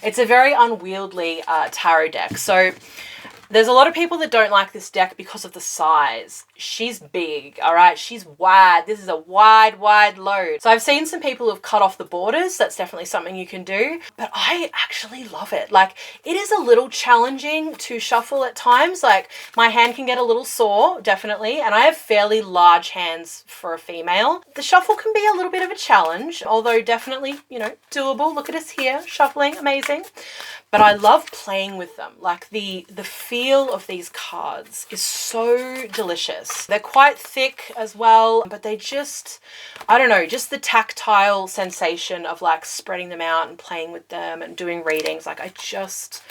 It's a very unwieldy tarot deck. So there's a lot of people that don't like this deck because of the size. She's big, all right? She's wide. This is a wide, wide load. So I've seen some people have cut off the borders. That's definitely something you can do. But I actually love it. Like, it is a little challenging to shuffle at times. Like, my hand can get a little sore, definitely. And I have fairly large hands for a female. The shuffle can be a little bit of a challenge, although definitely, you know, doable. Look at us here, shuffling, amazing. But I love playing with them. Like, the feel of these cards is so delicious. They're quite thick as well, but they just, I don't know, just the tactile sensation of like spreading them out and playing with them and doing readings. Like, I just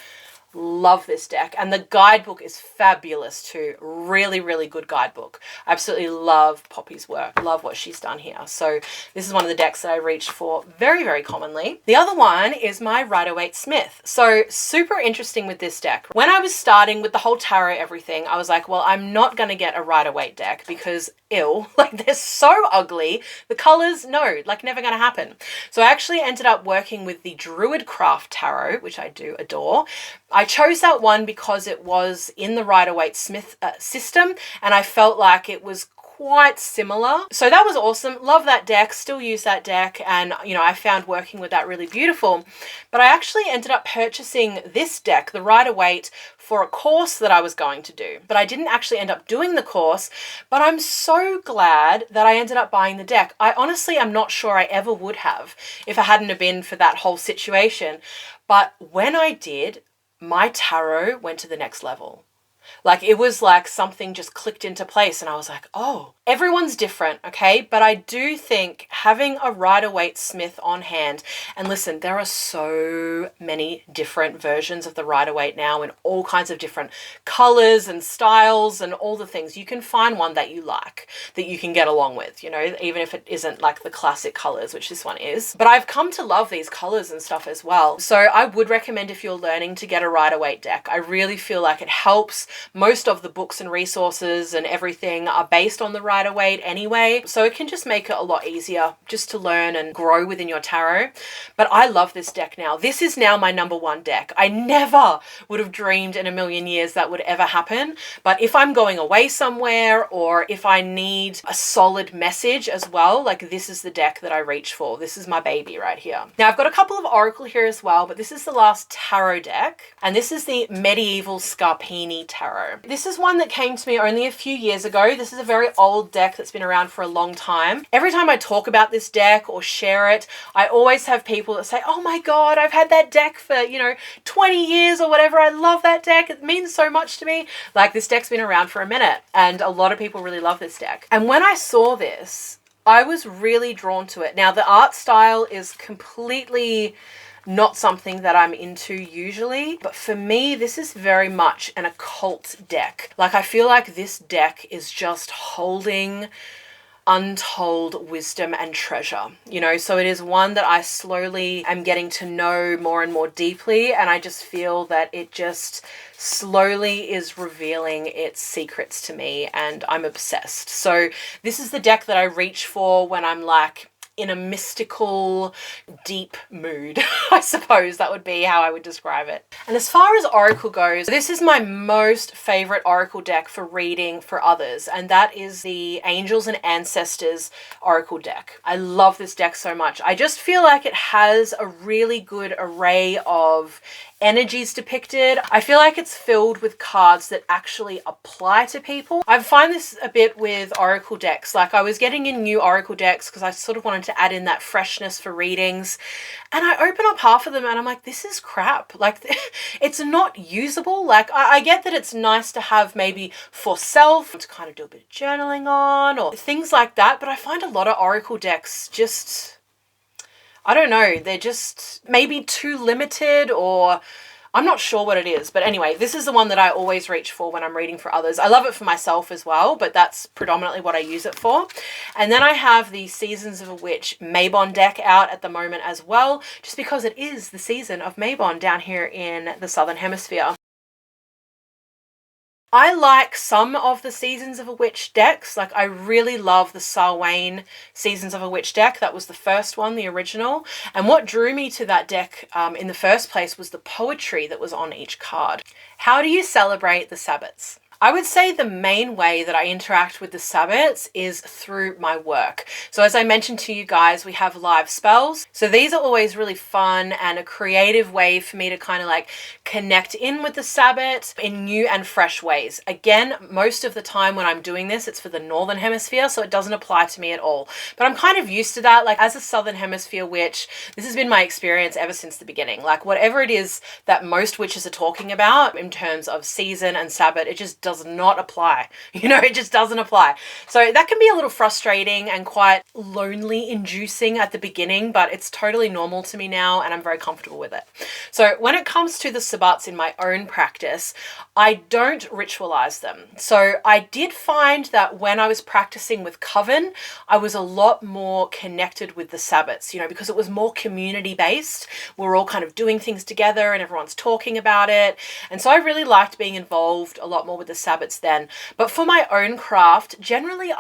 love this deck. And the guidebook is fabulous too. Really, really good guidebook. I absolutely love Poppy's work. Love what she's done here. So this is one of the decks that I reach for very, very commonly. The other one is my Rider-Waite-Smith. So super interesting with this deck. When I was starting with the whole tarot everything, I was like, well, I'm not going to get a Rider-Waite deck because ew, like they're so ugly. The colors, no, like never going to happen. So I actually ended up working with the Druidcraft Tarot, which I do adore. I chose that one because it was in the Rider-Waite-Smith system, and I felt like it was quite similar. So that was awesome. Love that deck, still use that deck, and you know, I found working with that really beautiful. But I actually ended up purchasing this deck, the Rider-Waite, for a course that I was going to do. But I didn't actually end up doing the course, but I'm so glad that I ended up buying the deck. I honestly am not sure I ever would have if it hadn't have been for that whole situation. But when I did, my tarot went to the next level. Like it was like something just clicked into place and I was like, oh, everyone's different, okay? But I do think having a Rider-Waite Smith on hand, and listen, there are so many different versions of the Rider-Waite now in all kinds of different colors and styles and all the things. You can find one that you like, that you can get along with, you know, even if it isn't like the classic colors, which this one is. But I've come to love these colors and stuff as well. So I would recommend if you're learning to get a Rider-Waite deck. I really feel like it helps. Most of the books and resources and everything are based on the Rider-Waite anyway, so it can just make it a lot easier just to learn and grow within your tarot. But I love this deck now. This is now my number one deck. I never would have dreamed in a million years that would ever happen, but if I'm going away somewhere or if I need a solid message as well, like this is the deck that I reach for. This is my baby right here. Now I've got a couple of Oracle here as well, but this is the last tarot deck, and this is the Medieval Scarpini Tarot. This is one that came to me only a few years ago. This is a very old deck that's been around for a long time. Every time I talk about this deck or share it, I always have people that say, oh my God, I've had that deck for, 20 years or whatever. I love that deck. It means so much to me. Like this deck's been around for a minute and a lot of people really love this deck. And when I saw this, I was really drawn to it. Now the art style is completely not something that I'm into usually, but for me, this is very much an occult deck. Like I feel like this deck is just holding untold wisdom and treasure, so it is one that I slowly am getting to know more and more deeply, and I just feel that it just slowly is revealing its secrets to me, and I'm obsessed. So this is the deck that I reach for when I'm like in a mystical, deep mood. I suppose that would be how I would describe it. And as far as Oracle goes, this is my most favorite Oracle deck for reading for others, and that is the Angels and Ancestors Oracle deck. I love this deck so much. I just feel like it has a really good array of energies depicted. I feel like it's filled with cards that actually apply to people. I find this a bit with Oracle decks. Like I was getting in new Oracle decks because I sort of wanted to add in that freshness for readings, and I open up half of them and I'm like, this is crap. Like it's not usable. Like I get that it's nice to have maybe for self to kind of do a bit of journaling on or things like that, but I find a lot of Oracle decks just, I don't know, they're just maybe too limited, or I'm not sure what it is. But anyway, this is the one that I always reach for when I'm reading for others. I love it for myself as well, but that's predominantly what I use it for. And then I have the Seasons of a Witch Mabon deck out at the moment as well, just because it is the season of Mabon down here in the Southern Hemisphere. I like some of the Seasons of a Witch decks. Like I really love the Sarwain Seasons of a Witch deck. That was the first one, the original. And what drew me to that deck in the first place was the poetry that was on each card. How do you celebrate the sabbats? I would say the main way that I interact with the sabbats is through my work. So as I mentioned to you guys, we have live spells. So these are always really fun and a creative way for me to kind of like connect in with the sabbat in new and fresh ways. Again, most of the time when I'm doing this, it's for the Northern Hemisphere, so it doesn't apply to me at all. But I'm kind of used to that. Like as a Southern Hemisphere witch, this has been my experience ever since the beginning. Like whatever it is that most witches are talking about in terms of season and sabbat, it just does not apply. It just doesn't apply. So that can be a little frustrating and quite lonely inducing at the beginning, but it's totally normal to me now and I'm very comfortable with it. So when it comes to the sabbats in my own practice, I don't ritualize them. So I did find that when I was practicing with Coven, I was a lot more connected with the sabbats, because it was more community based. We're all kind of doing things together and everyone's talking about it. And so I really liked being involved a lot more with the sabbats then. But for my own craft, generally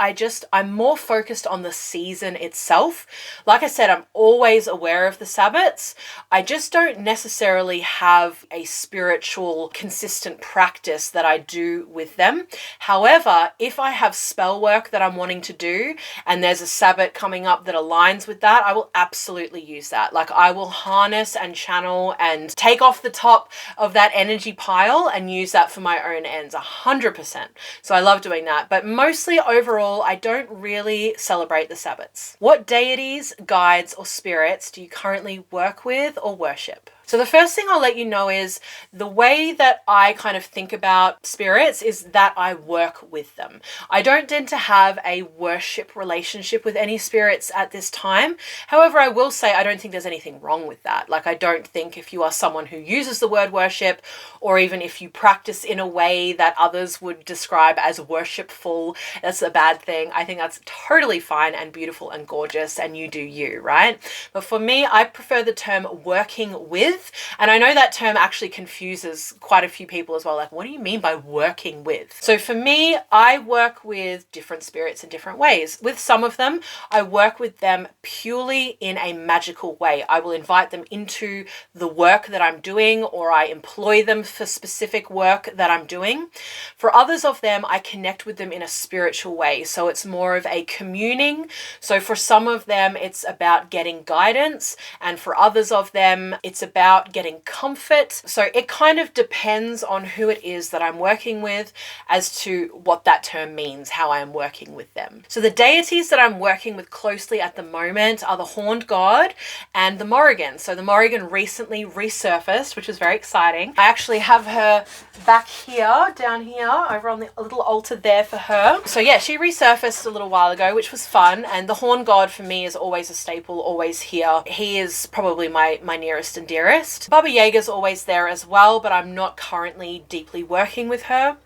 I'm more focused on the season itself. Like I said, I'm always aware of the sabbats. I just don't necessarily have a spiritual consistent practice that I do with them. However, if I have spell work that I'm wanting to do and there's a sabbat coming up that aligns with that, I will absolutely use that. Like I will harness and channel and take off the top of that energy pile and use that for my own ends 100%. So I love doing that. But mostly overall, I don't really celebrate the sabbats. What deities, guides, or spirits do you currently work with or worship? So the first thing I'll let you know is the way that I kind of think about spirits is that I work with them. I don't tend to have a worship relationship with any spirits at this time. However, I will say I don't think there's anything wrong with that. Like, I don't think if you are someone who uses the word worship, or even if you practice in a way that others would describe as worshipful, that's a bad thing. I think that's totally fine and beautiful and gorgeous, and you do you, right? But for me, I prefer the term working with. And I know that term actually confuses quite a few people as well. Like, what do you mean by working with? So for me, I work with different spirits in different ways. With some of them, I work with them purely in a magical way. I will invite them into the work that I'm doing, or I employ them for specific work that I'm doing. For others of them, I connect with them in a spiritual way. So it's more of a communing. So for some of them, it's about getting guidance. And for others of them, it's about getting comfort. So it kind of depends on who it is that I'm working with as to what that term means, how I am working with them. So the deities that I'm working with closely at the moment are the Horned God and the Morrigan. So the Morrigan recently resurfaced, which is very exciting. I actually have her back here, down here, over on the little altar there for her. So yeah, she resurfaced a little while ago, which was fun. And the Horned God for me is always a staple, always here. He is probably my nearest and dearest. Baba Yaga's always there as well, but I'm not currently deeply working with her.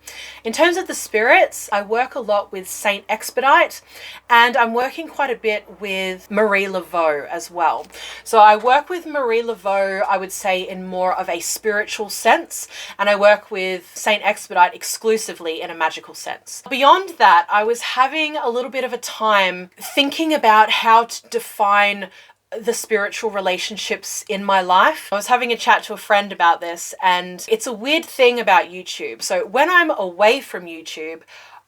In terms of the spirits, I work a lot with Saint Expedite, and I'm working quite a bit with Marie Laveau as well. So I work with Marie Laveau, I would say, in more of a spiritual sense, and I work with Saint Expedite exclusively in a magical sense. Beyond that, I was having a little bit of a time thinking about how to define the spiritual relationships in my life. I was having a chat to a friend about this, and it's a weird thing about YouTube. So when I'm away from YouTube,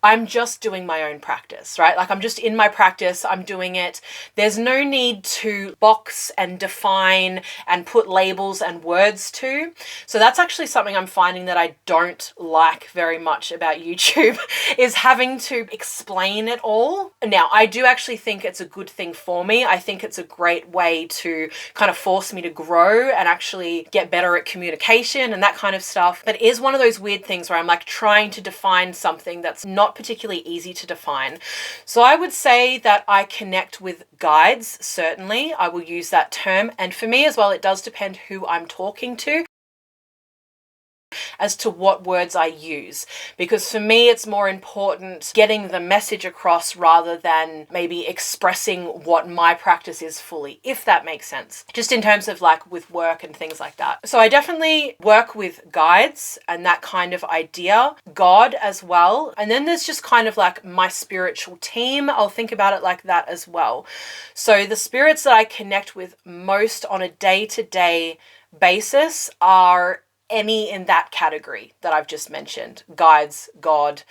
I'm just doing my own practice, right? Like, I'm just in my practice, I'm doing it. There's no need to box and define and put labels and words to. So that's actually something I'm finding that I don't like very much about YouTube is having to explain it all. Now, I do actually think it's a good thing for me. I think it's a great way to kind of force me to grow and actually get better at communication and that kind of stuff. But it is one of those weird things where I'm like trying to define something that's not particularly easy to define. So I would say that I connect with guides, certainly. I will use that term. And for me as well, it does depend who I'm talking to as to what words I use, because for me it's more important getting the message across rather than maybe expressing what my practice is fully, if that makes sense, just in terms of like with work and things like that. So I definitely work with guides and that kind of idea, God as well, and then there's just kind of like my spiritual team. I'll think about it like that as well. So the spirits that I connect with most on a day-to-day basis are any in that category that I've just mentioned: guides, God,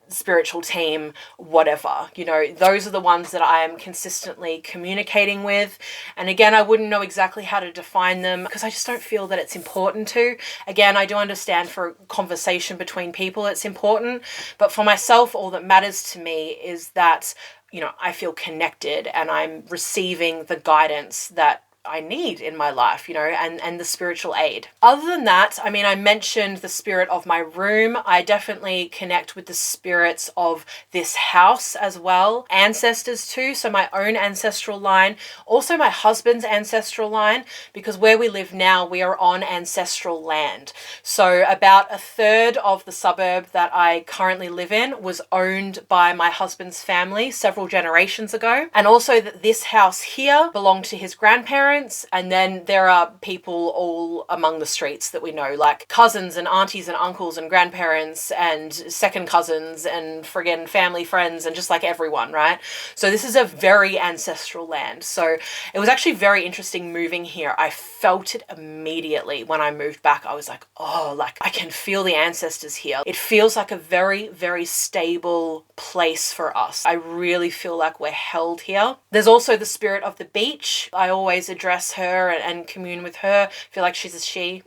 spiritual team, whatever. You know, those are the ones that I am consistently communicating with. And again, I wouldn't know exactly how to define them because I just don't feel that it's important to. Again, I do understand for conversation between people it's important, but for myself, all that matters to me is that, you know, I feel connected and I'm receiving the guidance that I need in my life, you know, and the spiritual aid. Other than that, I mean, I mentioned the spirit of my room. I definitely connect with the spirits of this house as well. Ancestors too, so my own ancestral line, also my husband's ancestral line, because where we live now, we are on ancestral land. So about a third of the suburb that I currently live in was owned by my husband's family several generations ago. And also that this house here belonged to his grandparents. And then there are people all among the streets that we know, like cousins and aunties and uncles and grandparents and second cousins and friggin' family friends and just like everyone, right? So this is a very ancestral land. So it was actually very interesting moving here. I felt it immediately when I moved back. I was like, oh, like I can feel the ancestors here. It feels like a very, very stable place for us. I really feel like we're held here. There's also the spirit of the beach. I always address her and commune with her. I feel like she's a she.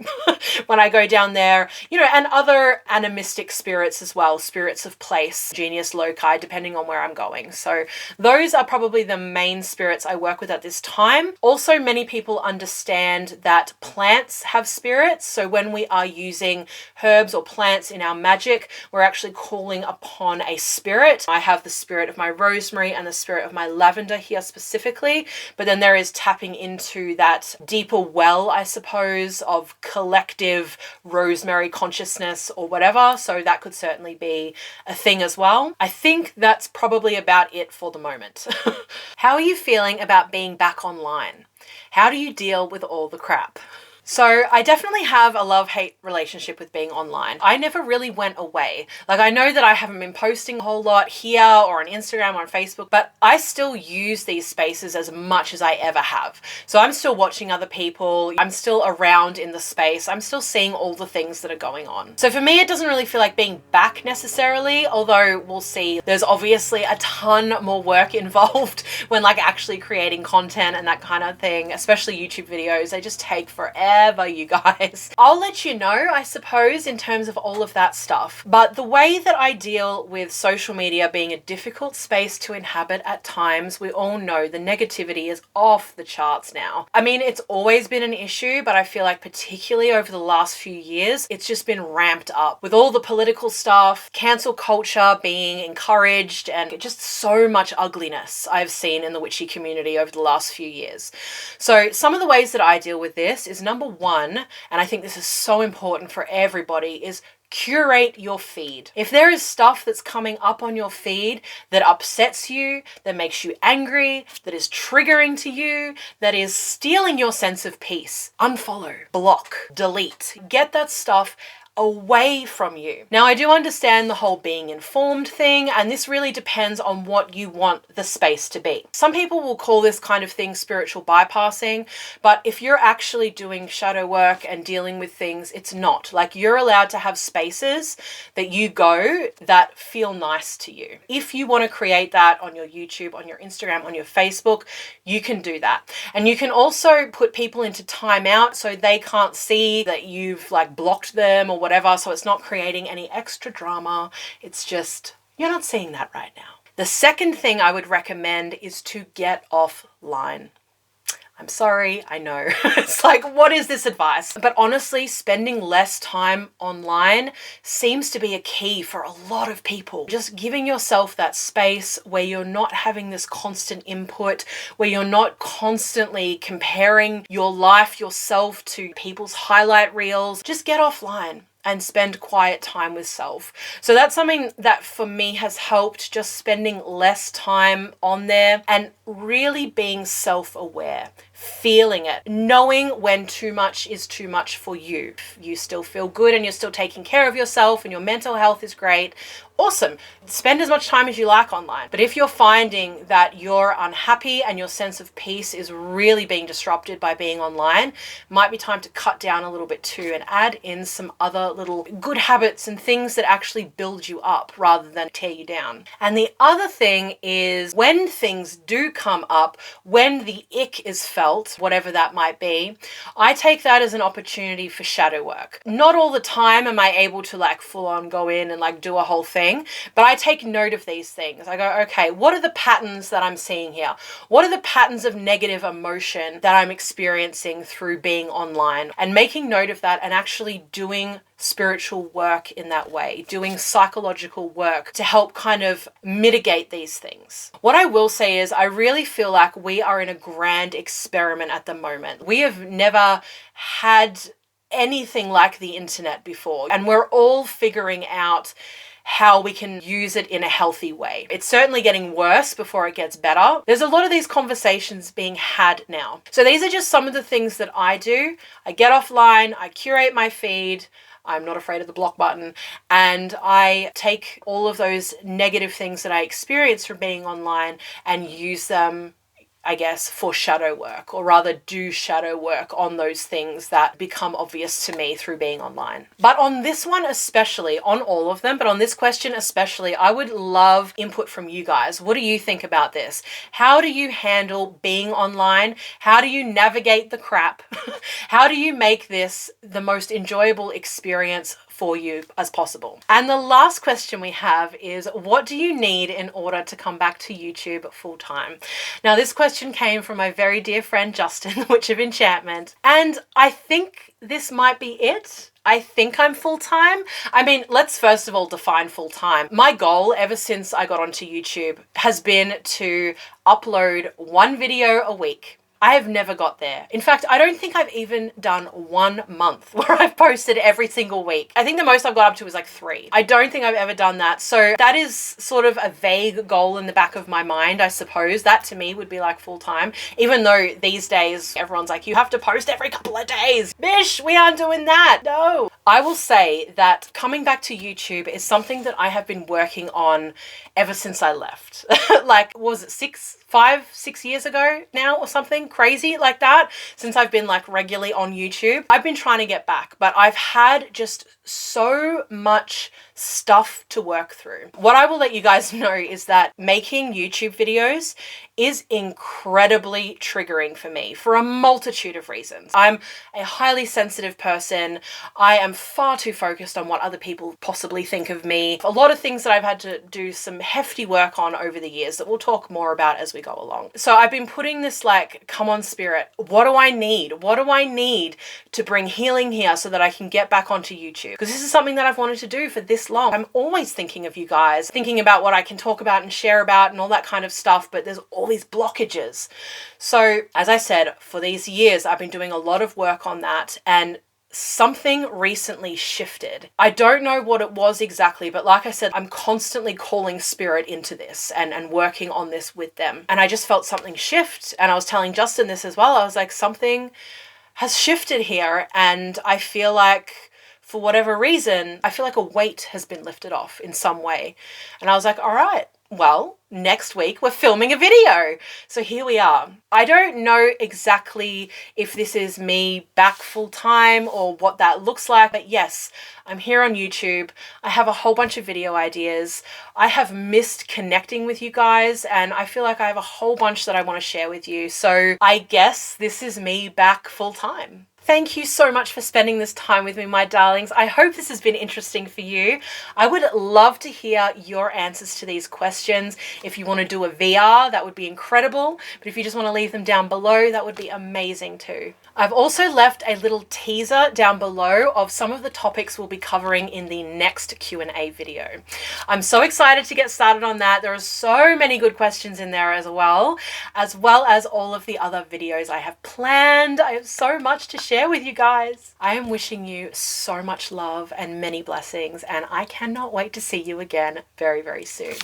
when I go down there, you know, and other animistic spirits as well, spirits of place, genius loci, depending on where I'm going. So those are probably the main spirits I work with at this time. Also, many people understand that plants have spirits. So when we are using herbs or plants in our magic, we're actually calling upon a spirit. I have the spirit of my rosemary and the spirit of my lavender here specifically, but then there is tapping into that deeper well, I suppose, of collective rosemary consciousness or whatever. So that could certainly be a thing as well. I think that's probably about it for the moment. How are you feeling about being back online? How do you deal with all the crap? So I definitely have a love-hate relationship with being online. I never really went away. Like, I know that I haven't been posting a whole lot here or on Instagram or on Facebook, but I still use these spaces as much as I ever have. So I'm still watching other people. I'm still around in the space. I'm still seeing all the things that are going on. So for me, it doesn't really feel like being back necessarily, although we'll see. There's obviously a ton more work involved when like actually creating content and that kind of thing, especially YouTube videos. They just take forever, you guys. I'll let you know, I suppose, in terms of all of that stuff. But the way that I deal with social media being a difficult space to inhabit at times, we all know the negativity is off the charts now. I mean, it's always been an issue, but I feel like particularly over the last few years, it's just been ramped up with all the political stuff, cancel culture being encouraged, and just so much ugliness I've seen in the witchy community over the last few years. So some of the ways that I deal with this is, number one, and I think this is so important for everybody, is curate your feed. If there is stuff that's coming up on your feed that upsets you, that makes you angry, that is triggering to you, that is stealing your sense of peace, unfollow, block, delete. Get that stuff away from you. Now, I do understand the whole being informed thing, and this really depends on what you want the space to be. Some people will call this kind of thing spiritual bypassing, but if you're actually doing shadow work and dealing with things, it's not. Like, you're allowed to have spaces that you go that feel nice to you. If you want to create that on your YouTube, on your Instagram, on your Facebook, you can do that. And you can also put people into timeout so they can't see that you've like blocked them or whatever, so it's not creating any extra drama. It's just, you're not seeing that right now. The second thing I would recommend is to get offline. I'm sorry, I know. It's like, what is this advice? But honestly, spending less time online seems to be a key for a lot of people. Just giving yourself that space where you're not having this constant input, where you're not constantly comparing your life, yourself to people's highlight reels. Just get offline and spend quiet time with self. So that's something that for me has helped, just spending less time on there and really being self-aware, feeling it, knowing when too much is too much for you. If you still feel good and you're still taking care of yourself and your mental health is great, awesome. Spend as much time as you like online. But if you're finding that you're unhappy and your sense of peace is really being disrupted by being online, it might be time to cut down a little bit too and add in some other little good habits and things that actually build you up rather than tear you down. And the other thing is, when things do come up, when the ick is felt, whatever that might be, I take that as an opportunity for shadow work. Not all the time am I able to like full on go in and like do a whole thing, but I take note of these things. I go, okay, what are the patterns that I'm seeing here? What are the patterns of negative emotion that I'm experiencing through being online? And making note of that and actually doing spiritual work in that way, doing psychological work to help kind of mitigate these things. What I will say is, I really feel like we are in a grand experiment at the moment. We have never had anything like the internet before, and we're all figuring out how we can use it in a healthy way. It's certainly getting worse before it gets better. There's a lot of these conversations being had now. So these are just some of the things that I do. I get offline, I curate my feed, I'm not afraid of the block button, and I take all of those negative things that I experience from being online and use them I guess, for shadow work, or rather do shadow work on those things that become obvious to me through being online. But on this one especially, on all of them, but on this question especially, I would love input from you guys. What do you think about this? How do you handle being online? How do you navigate the crap? How do you make this the most enjoyable experience for you as possible? And the last question we have is, what do you need in order to come back to YouTube full time? Now, this question came from my very dear friend Justin, Witch of Enchantment, and I think this might be it. I think I'm full-time. I mean, let's first of all define full-time. My goal ever since I got onto YouTube has been to upload one video a week. I have never got there. In fact, I don't think I've even done 1 month where I've posted every single week. I think the most I've got up to is like 3. I don't think I've ever done that. So that is sort of a vague goal in the back of my mind, I suppose. That to me would be like full time. Even though these days everyone's like, you have to post every couple of days. Bish, we aren't doing that. No. I will say that coming back to YouTube is something that I have been working on ever since I left. Like, was it 5-6 years ago now or something crazy like that, since I've been like regularly on YouTube. I've been trying to get back, but I've had just so much stuff to work through. What I will let you guys know is that making YouTube videos is incredibly triggering for me for a multitude of reasons. I'm a highly sensitive person. I am far too focused on what other people possibly think of me. A lot of things that I've had to do some hefty work on over the years that we'll talk more about as we go along. So I've been putting this like, come on spirit, what do I need? What do I need to bring healing here so that I can get back onto YouTube? Because this is something that I've wanted to do for this long. I'm always thinking of you guys, thinking about what I can talk about and share about and all that kind of stuff, but there's all these blockages. So as I said, for these years, I've been doing a lot of work on that, and something recently shifted. I don't know what it was exactly, but like I said, I'm constantly calling spirit into this and working on this with them. And I just felt something shift. And I was telling Justin this as well. I was like, something has shifted here. And I feel like, for whatever reason, I feel like a weight has been lifted off in some way. And I was like, all right, well, next week we're filming a video. So here we are. I don't know exactly if this is me back full time or what that looks like, but yes, I'm here on YouTube. I have a whole bunch of video ideas. I have missed connecting with you guys, and I feel like I have a whole bunch that I want to share with you. So I guess this is me back full time. Thank you so much for spending this time with me, my darlings. I hope this has been interesting for you. I would love to hear your answers to these questions. If you want to do a VR, that would be incredible. But if you just want to leave them down below, that would be amazing too. I've also left a little teaser down below of some of the topics we'll be covering in the next Q&A video. I'm so excited to get started on that. There are so many good questions in there as well as all of the other videos I have planned. I have so much to share with you guys. I am wishing you so much love and many blessings, and I cannot wait to see you again very, very soon.